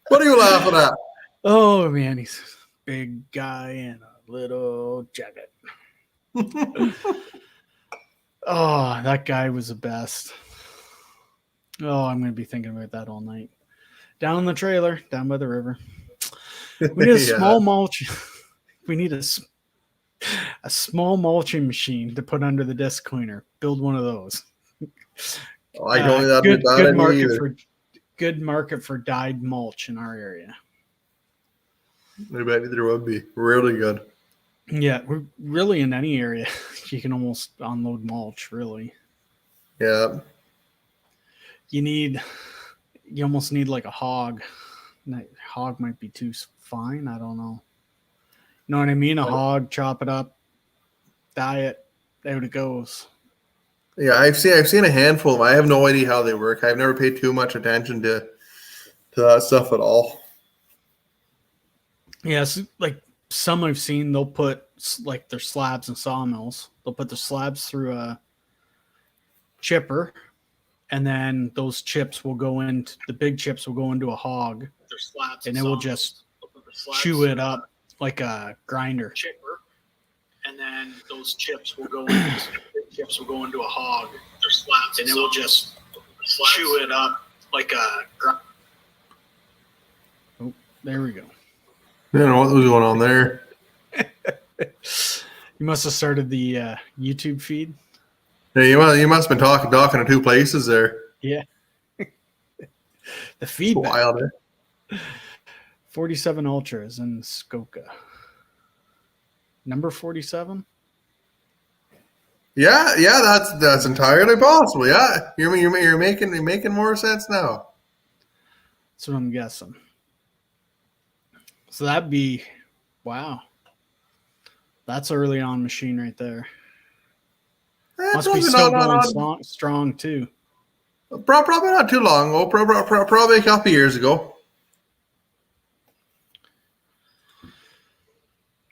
What are you laughing at? Oh man, he's a big guy in a little jacket. Oh, that guy was the best. Oh, I'm going to be thinking about that all night. Down in the trailer, down by the river. We need a small mulch. We need a small mulching machine to put under the disc cleaner. Build one of those. Oh, I don't think that'd be a bad idea either. Good market for dyed mulch in our area. I bet there would be really good. Yeah, we're really in any area. You can almost unload mulch, really. Yeah. You almost need like a hog. Hog might be too fine. I don't know. You know what I mean? A hog, chop it up, dye it, out it goes. Yeah, I've seen a handful of them. I have no idea how they work. I've never paid too much attention to that stuff at all. Yeah, so like some I've seen, they'll put like their slabs in sawmills. They'll put the slabs through a chipper, and then those chips will go into the big chips will go into a hog, and it will just chew it up like a grinder. Chipper, and then those chips will go into a hog. Their slabs, and it will just chew it up like a grinder. Oh, there we go. I don't know what was going on there. You must have started the YouTube feed. Yeah, you must have been talking to two places there. Yeah. The feedback. Wild, eh? 47 Ultras in Skoka. Number 47? Yeah, that's entirely possible. Yeah, you're making more sense now. That's what I'm guessing. So that'd be, wow. That's early on machine right there. Must be still going strong too. Probably not too long ago. Probably a couple years ago.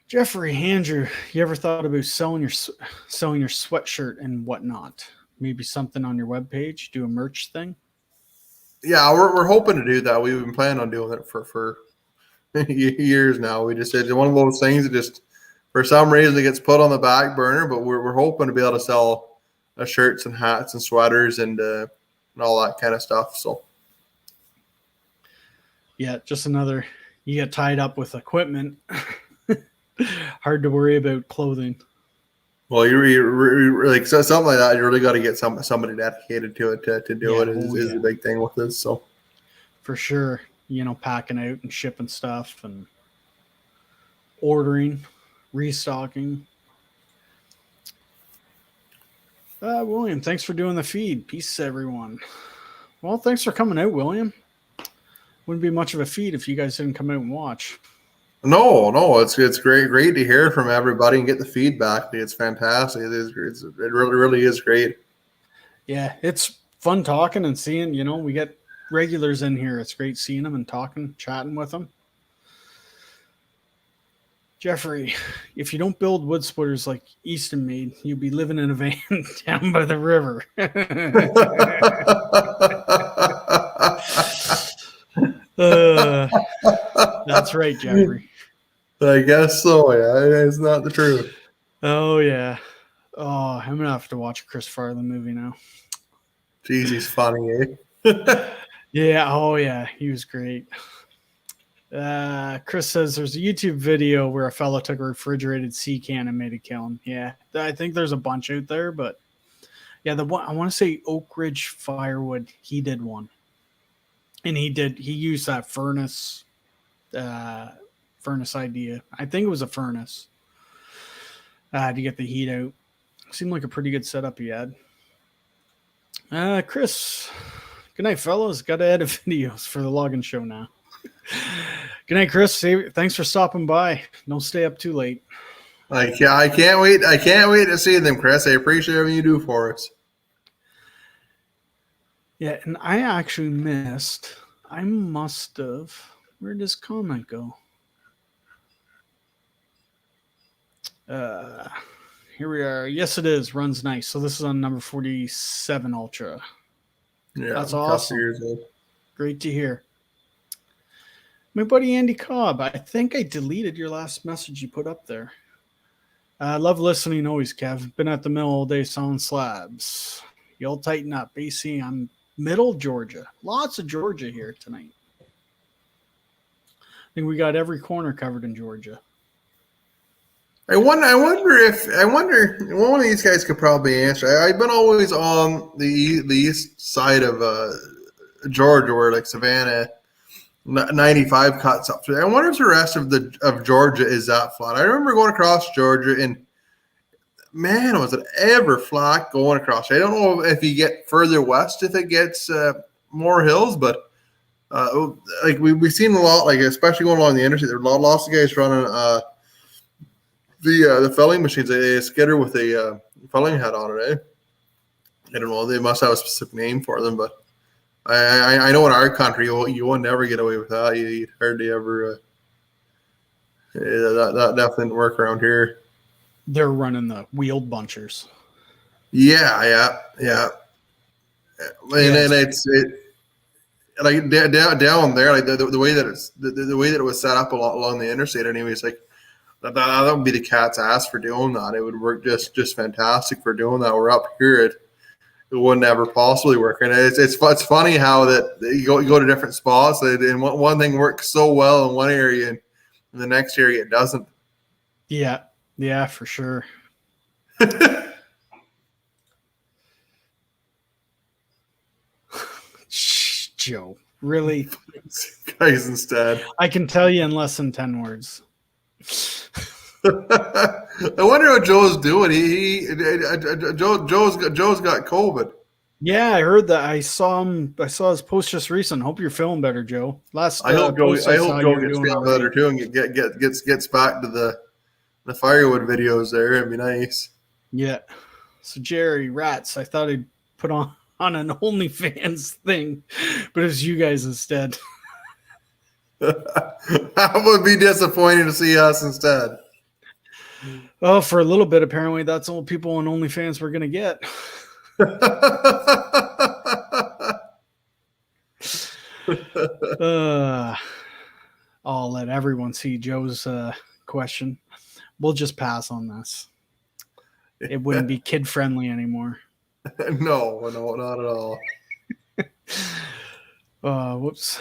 Jeffrey, Andrew, you ever thought about selling your sweatshirt and whatnot? Maybe something on your webpage, do a merch thing? Yeah, we're hoping to do that. We've been planning on doing it for years now. We just said one of those things that just for some reason it gets put on the back burner, but we're hoping to be able to sell shirts and hats and sweaters and all that kind of stuff. So yeah, just another, you get tied up with equipment. Hard to worry about clothing. Well, you're like something like that. You really got to get somebody dedicated to it to do it. Is the big thing with this. So for sure, packing out and shipping stuff and ordering, restocking. William, thanks for doing the feed. Peace, everyone. Well, thanks for coming out, William. Wouldn't be much of a feed if you guys didn't come out and watch. No, it's great to hear from everybody and get the feedback. It's fantastic. It really is great. Yeah, it's fun talking and seeing. We get regulars in here. It's great seeing them and talking, chatting with them. Jeffrey, if you don't build wood splitters like Easton made, you'll be living in a van down by the river. That's right, Jeffrey. I guess so. Yeah, it's not the truth. Oh yeah. Oh, I'm gonna have to watch a Chris Farley movie now. Jeez, he's funny, eh? Yeah. Oh yeah, he was great. Chris says there's a YouTube video where a fella took a refrigerated sea can and made a kiln. Yeah, I think there's a bunch out there, but yeah, the one I want to say Oak Ridge Firewood. He did one, and he used that furnace idea. I think it was a furnace to get the heat out. Seemed like a pretty good setup he had. Chris, good night, fellas. Got to edit videos for the login show now. Good night, Chris. Thanks for stopping by. Don't stay up too late. I can't wait. I can't wait to see them, Chris. I appreciate everything you do for us. Yeah, and I actually missed. I must have. Where did this comment go? Here we are. Yes, it is. Runs nice. So this is on number 47 Ultra. Yeah, that's awesome. Years old. Great to hear. My buddy Andy Cobb, I think I deleted your last message you put up there. I love listening always, Kev. Been at the mill all day selling slabs. You'll tighten up. BC, I'm middle Georgia. Lots of Georgia here tonight. I think we got every corner covered in Georgia. I wonder one of these guys could probably answer. I've been always on the east side of Georgia, where like Savannah 95 cuts up. I wonder if the rest of Georgia is that flat. I remember going across Georgia and man, was it ever flat going across. I don't know if you get further west if it gets more hills, but like we've seen a lot, like especially going along the interstate, there are lots of guys running the felling machines. A skidder with a felling head on it. I don't know. They must have a specific name for them, but I know in our country you will never get away with that. You'd hardly ever. That definitely didn't work around here. They're running the wheeled bunchers. Yeah. And it's like down there, like the way that it's the way that it was set up along the interstate. Anyways, like that would be the cat's ass for doing that. It would work just fantastic for doing that. We're up here, it wouldn't ever possibly work. And it's funny how that you go to different spots, and one thing works so well in one area, and in the next area it doesn't. Yeah, for sure. Joe, really? Guys, instead. I can tell you in less than 10 words. I wonder what Joe's doing. Joe's got COVID. Yeah, I heard that. I saw him. I saw his post just recent. Hope you're feeling better, Joe. Last I hope Joe. post I I saw hope you Joe were gets doing feeling all better right. too, and gets back to the firewood videos there. It'd be nice. Yeah. So Jerry Rats, I thought I'd put on an OnlyFans thing, but it was you guys instead. That would be disappointing to see us instead. Oh, for a little bit, apparently that's all people on OnlyFans were gonna get. Uh, I'll let everyone see Joe's question. We'll just pass on this. It wouldn't be kid friendly anymore. No, not at all. Whoops.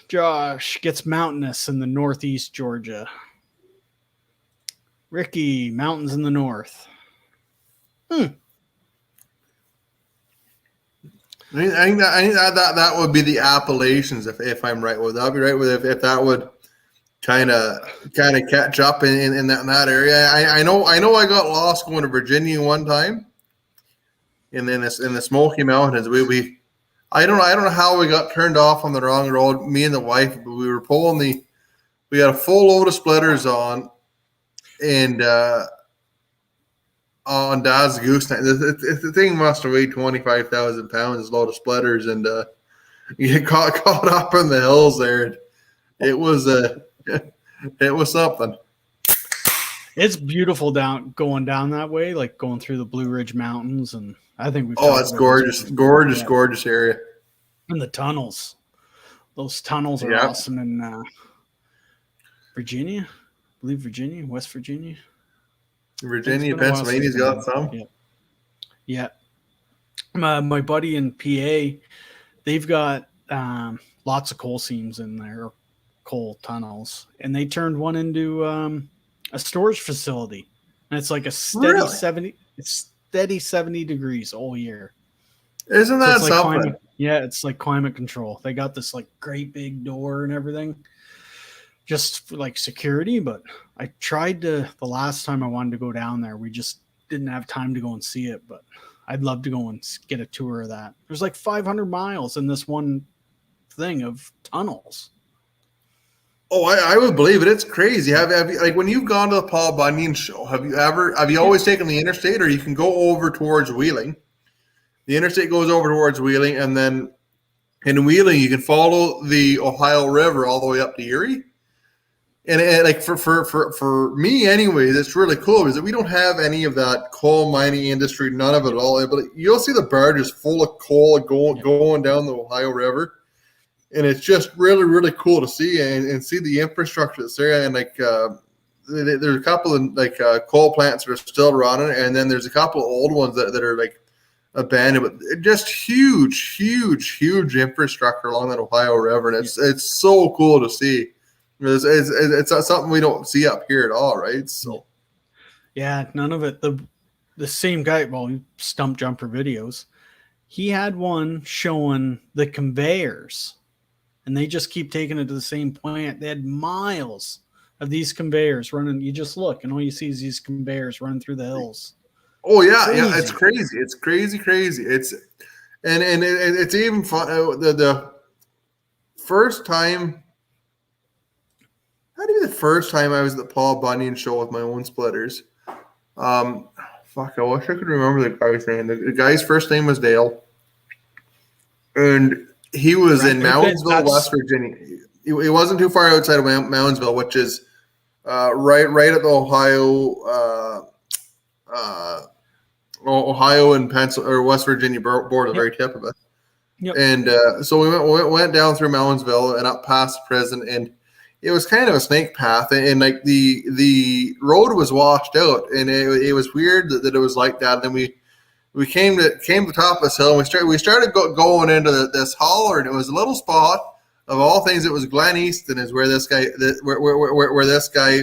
Josh gets mountainous in the northeast Georgia. Ricky, mountains in the north. I think that would be the Appalachians if I'm right with that. I'd be right with if that would kind of catch up in that area. I know I got lost going to Virginia one time, and then in the Smoky Mountains. We I don't know how we got turned off on the wrong road. Me and the wife, but we were pulling we had a full load of splitters and on Dad's gooseneck. The thing must have weighed 25,000 pounds, load of splitters, and you get caught up in the hills there. It was it was something. It's beautiful going down that way, like going through the Blue Ridge Mountains, and I think we've. Oh, it's gorgeous, gorgeous area. And the tunnels, those tunnels are awesome in Virginia. I believe Virginia, West Virginia. Virginia, Pennsylvania's got some. Yeah. My buddy in PA, they've got lots of coal seams in there, coal tunnels, and they turned one into a storage facility, and it's like a steady 70 degrees all year. Isn't that something? It's like climate control. They got this like great big door and everything, just for like security. But I tried the last time I wanted to go down there, we just didn't have time to go and see it. But I'd love to go and get a tour of that. There's like 500 miles in this one thing of tunnels. Oh, I would believe it. It's crazy. Have you, like when you've gone to the Paul Bunyan show? Have you always taken the interstate, or you can go over towards Wheeling? The interstate goes over towards Wheeling, and then in Wheeling you can follow the Ohio River all the way up to Erie. And like for me, anyways, it's really cool because we don't have any of that coal mining industry, none of it at all. But you'll see the barges full of coal going down the Ohio River. And it's just really, really cool to see and see the infrastructure that's there. And like there's a couple of like coal plants that are still running, and then there's a couple of old ones that are like abandoned. But just huge infrastructure along that Ohio River, and it's so cool to see. It's something we don't see up here at all, right? So yeah, none of it. The same guy, well, Stump Jumper videos, he had one showing the conveyors. And they just keep taking it to the same plant. They had miles of these conveyors running. You just look, and all you see is these conveyors running through the hills. Oh yeah, it's crazy. It's crazy. It's and it's even fun. The first time, how do you the first time I was at the Paul Bunyan show with my own splitters? I wish I could remember the guy's name. The guy's first name was Dale, and he was in Moundsville, West Virginia. He wasn't too far outside of Moundsville, which is right at the Ohio and Pennsylvania or West Virginia border, the very tip of it. Yep. And so we went down through Moundsville and up past the prison, and it was kind of a snake path, and like the road was washed out, and it was weird that it was like that. And then we came to the top of this hill, and we started going into this holler, and it was a little spot of all things. It was Glen Easton, is where this guy where this guy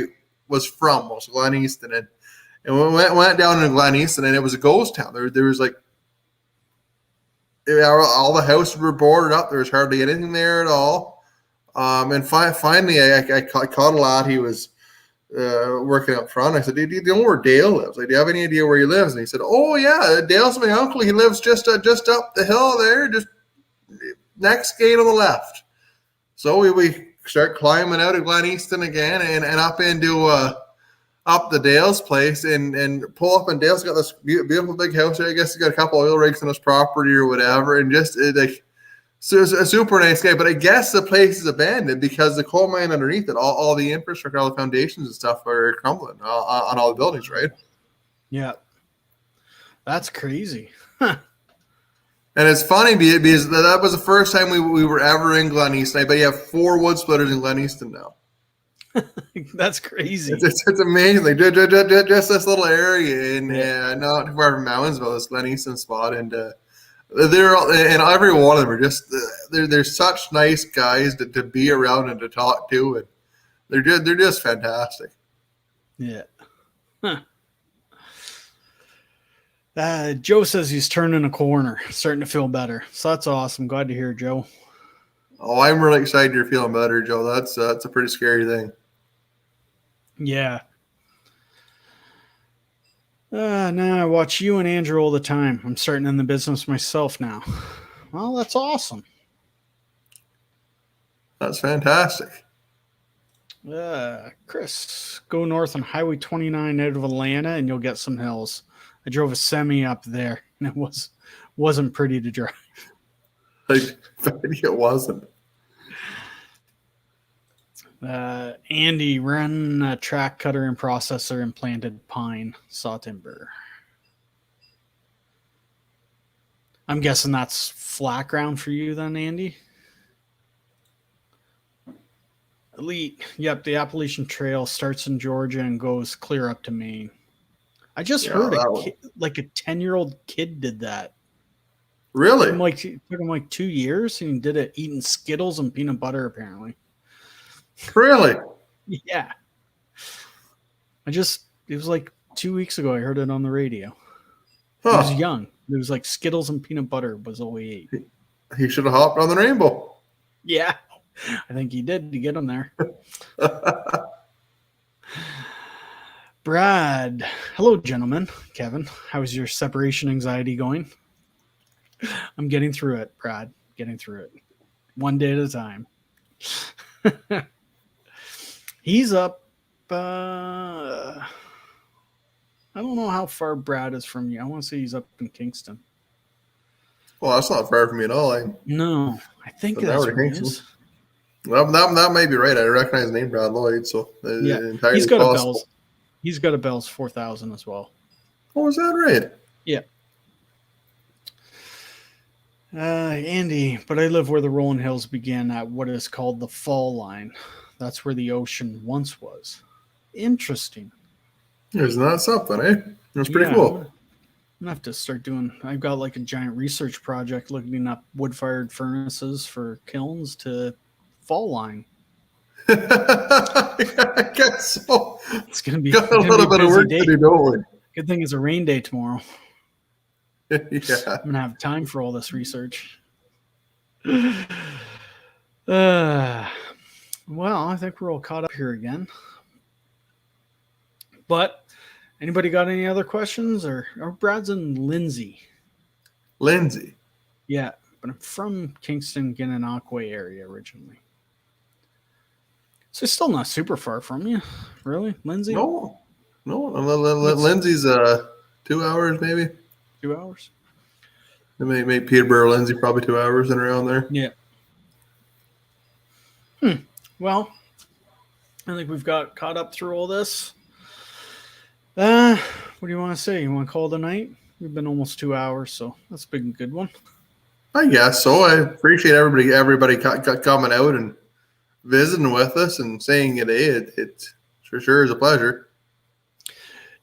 was from, was Glen Easton, and we went down to Glen Easton, and it was a ghost town. There was like all the houses were boarded up. There was hardly anything there at all. And finally, I caught a lad. He was working up front. I said, do you know where Dale lives? Like, do you have any idea where he lives? And he said, oh yeah, Dale's my uncle. He lives just up the hill there, just next gate on the left. So we start climbing out of Glen Easton again and up into up the Dale's place and pull up. And Dale's got this beautiful big house there. I guess he's got a couple oil rigs on his property or whatever. And just like, so it's a super nice guy. But I guess the place is abandoned because the coal mine underneath it, all the infrastructure, all the foundations and stuff are crumbling on all the buildings, right? Yeah. That's crazy. And it's funny because that was the first time we were ever in Glen Easton. I bet you have 4 wood splitters in Glen Easton now. That's crazy. It's amazing. Like, just this little area in not too far from Moundsville, this Glen Easton spot, and they're all, and every one of them are just they're such nice guys to be around and to talk to, and they're just fantastic. Yeah. Huh. Joe says he's turning a corner, starting to feel better. So that's awesome. Glad to hear, Joe. Oh, I'm really excited you're feeling better, Joe. That's a pretty scary thing. Yeah. Now I watch you and Andrew all the time. I'm starting in the business myself now. Well, that's awesome. That's fantastic. Chris, go north on Highway 29 out of Atlanta and you'll get some hills. I drove a semi up there and it wasn't pretty to drive. Like, it wasn't. Andy, ran a track cutter and processor and planted pine, saw timber. I'm guessing that's flat ground for you then, Andy? Elite. Yep, the Appalachian Trail starts in Georgia and goes clear up to Maine. I just heard a 10-year-old kid did that. Really? It took him like 2 years and he did it eating Skittles and peanut butter, apparently. Really? Yeah. It was like 2 weeks ago. I heard it on the radio. He was young. It was like Skittles and peanut butter was all he ate. He should have hopped on the rainbow. Yeah. I think he did to get him there. Brad. Hello, gentlemen. Kevin, how's your separation anxiety going? I'm getting through it, Brad. Getting through it. One day at a time. He's up. I don't know how far Brad is from you. I want to say he's up in Kingston. Well, that's not far from me at all. No, I think that's where he is. Well, that may be right. I recognize the name Brad Lloyd, so yeah, entirely he's got possible. a Bell's. He's got a Bell's 4000 as well. Oh, is that right? Yeah. Andy, but I live where the rolling hills begin at what is called the fall line. That's where the ocean once was. Interesting. Isn't that something, eh? That's pretty cool. I'm gonna have to start doing. I've got like a giant research project looking up wood-fired furnaces for kilns to fall line. I guess so. It's gonna be got a little bit of work to do, don't we? Good thing it's a rain day tomorrow. Yeah. I'm gonna have time for all this research. Well, I think we're all caught up here again. But anybody got any other questions? Or Brad's in Lindsay. Lindsay. Yeah, but I'm from Kingston, Gananoque area originally. So it's still not super far from you. Really? Lindsay? No. Lindsay's 2 hours maybe. 2 hours? Maybe Peterborough, Lindsay, probably 2 hours and around there. Yeah. Well, I think we've got caught up through all this. What do you want to say? You want to call it a night? We've been almost 2 hours, so that's been a good one. I guess so. I appreciate everybody coming out and visiting with us and saying it. It sure is a pleasure.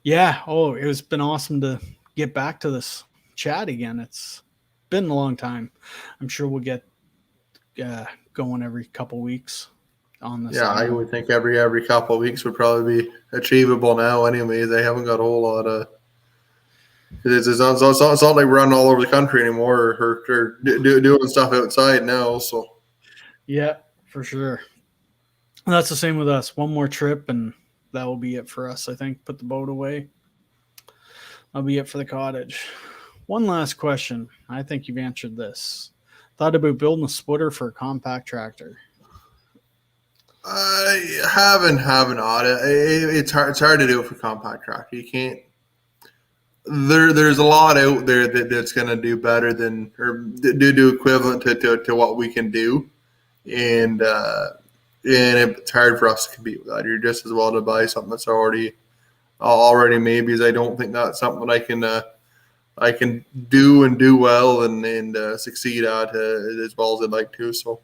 Yeah. Oh, it's been awesome to get back to this chat again. It's been a long time. I'm sure we'll get going every couple weeks on this. Yeah, I would think every couple of weeks would probably be achievable now. Anyways, they haven't got a whole lot of. It's not like we're running all over the country anymore or doing stuff outside now. So. Yeah, for sure. That's the same with us. One more trip and that will be it for us. I think put the boat away. That'll be it for the cottage. One last question. I think you've answered this. Thought about building a splitter for a compact tractor. I haven't on it. It's hard to do it for compact tractor. You can't. There's a lot out there that's going to do better than or do equivalent to what we can do, and it's hard for us to compete with that. You're just as well to buy something that's already made, because I don't think that's something I can do and do well and succeed at as well as I'd like to. So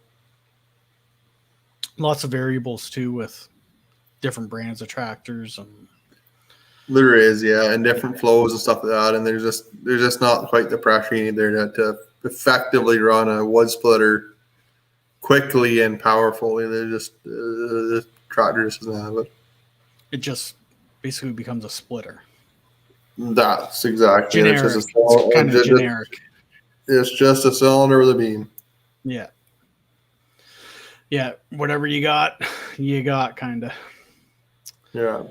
Lots of variables too with different brands of tractors, and there is, yeah, and different flows and stuff like that. And there's just not quite the pressure you need there to effectively run a wood splitter quickly and powerfully. They're just the tractor just doesn't have it. It just basically becomes a splitter. That's exactly Generic. It's kind of generic. It's just a cylinder with a beam. Yeah. Yeah, whatever you got kind of. Yeah.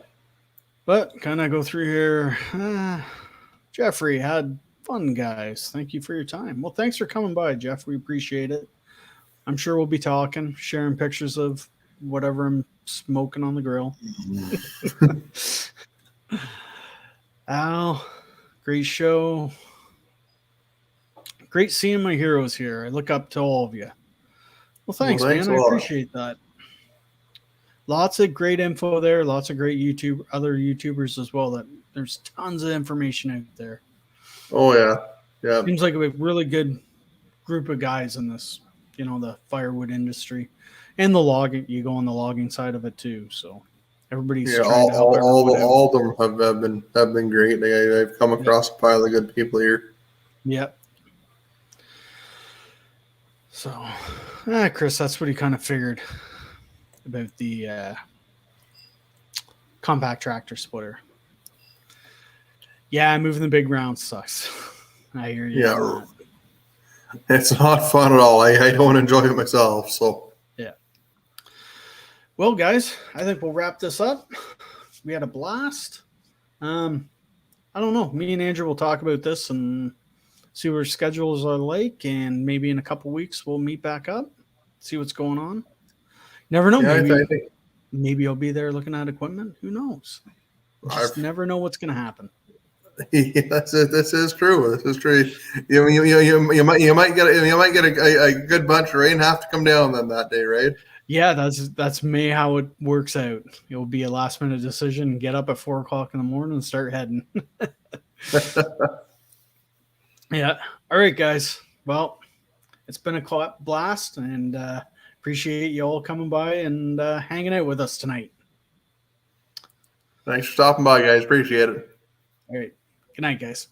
But kind of go through here. Jeffrey, had fun, guys. Thank you for your time. Well, thanks for coming by, Jeff. We appreciate it. I'm sure we'll be talking, sharing pictures of whatever I'm smoking on the grill. Al, great show. Great seeing my heroes here. I look up to all of you. Well, thanks man. I appreciate that. Lots of great info there. Lots of great other YouTubers as well. That there's tons of information out there. Oh yeah, yeah. Seems like a really good group of guys in this, the firewood industry and the logging. You go on the logging side of it too. So everybody's trying to help all of them have been great. I've come across a pile of good people here. Yep. So, Chris, that's what he kind of figured about the compact tractor splitter. Yeah, moving the big round sucks. I hear you. Yeah, it's not fun at all. I don't enjoy it myself. So yeah. Well, guys, I think we'll wrap this up. We had a blast. I don't know. Me and Andrew will talk about this and see what our schedules are like, and maybe in a couple weeks we'll meet back up, see what's going on. Never know. Yeah, maybe I'll be there looking at equipment. Who knows? Just never know what's going to happen. Yeah, this is true. This is true. You might get a good bunch of rain have to come down then that day, right? Yeah, that's May how it works out. It will be a last minute decision. Get up at 4:00 in the morning and start heading. Yeah. All right, guys. Well, it's been a blast, and appreciate you all coming by and hanging out with us tonight. Thanks for stopping by, guys. Appreciate it. All right. Good night, guys.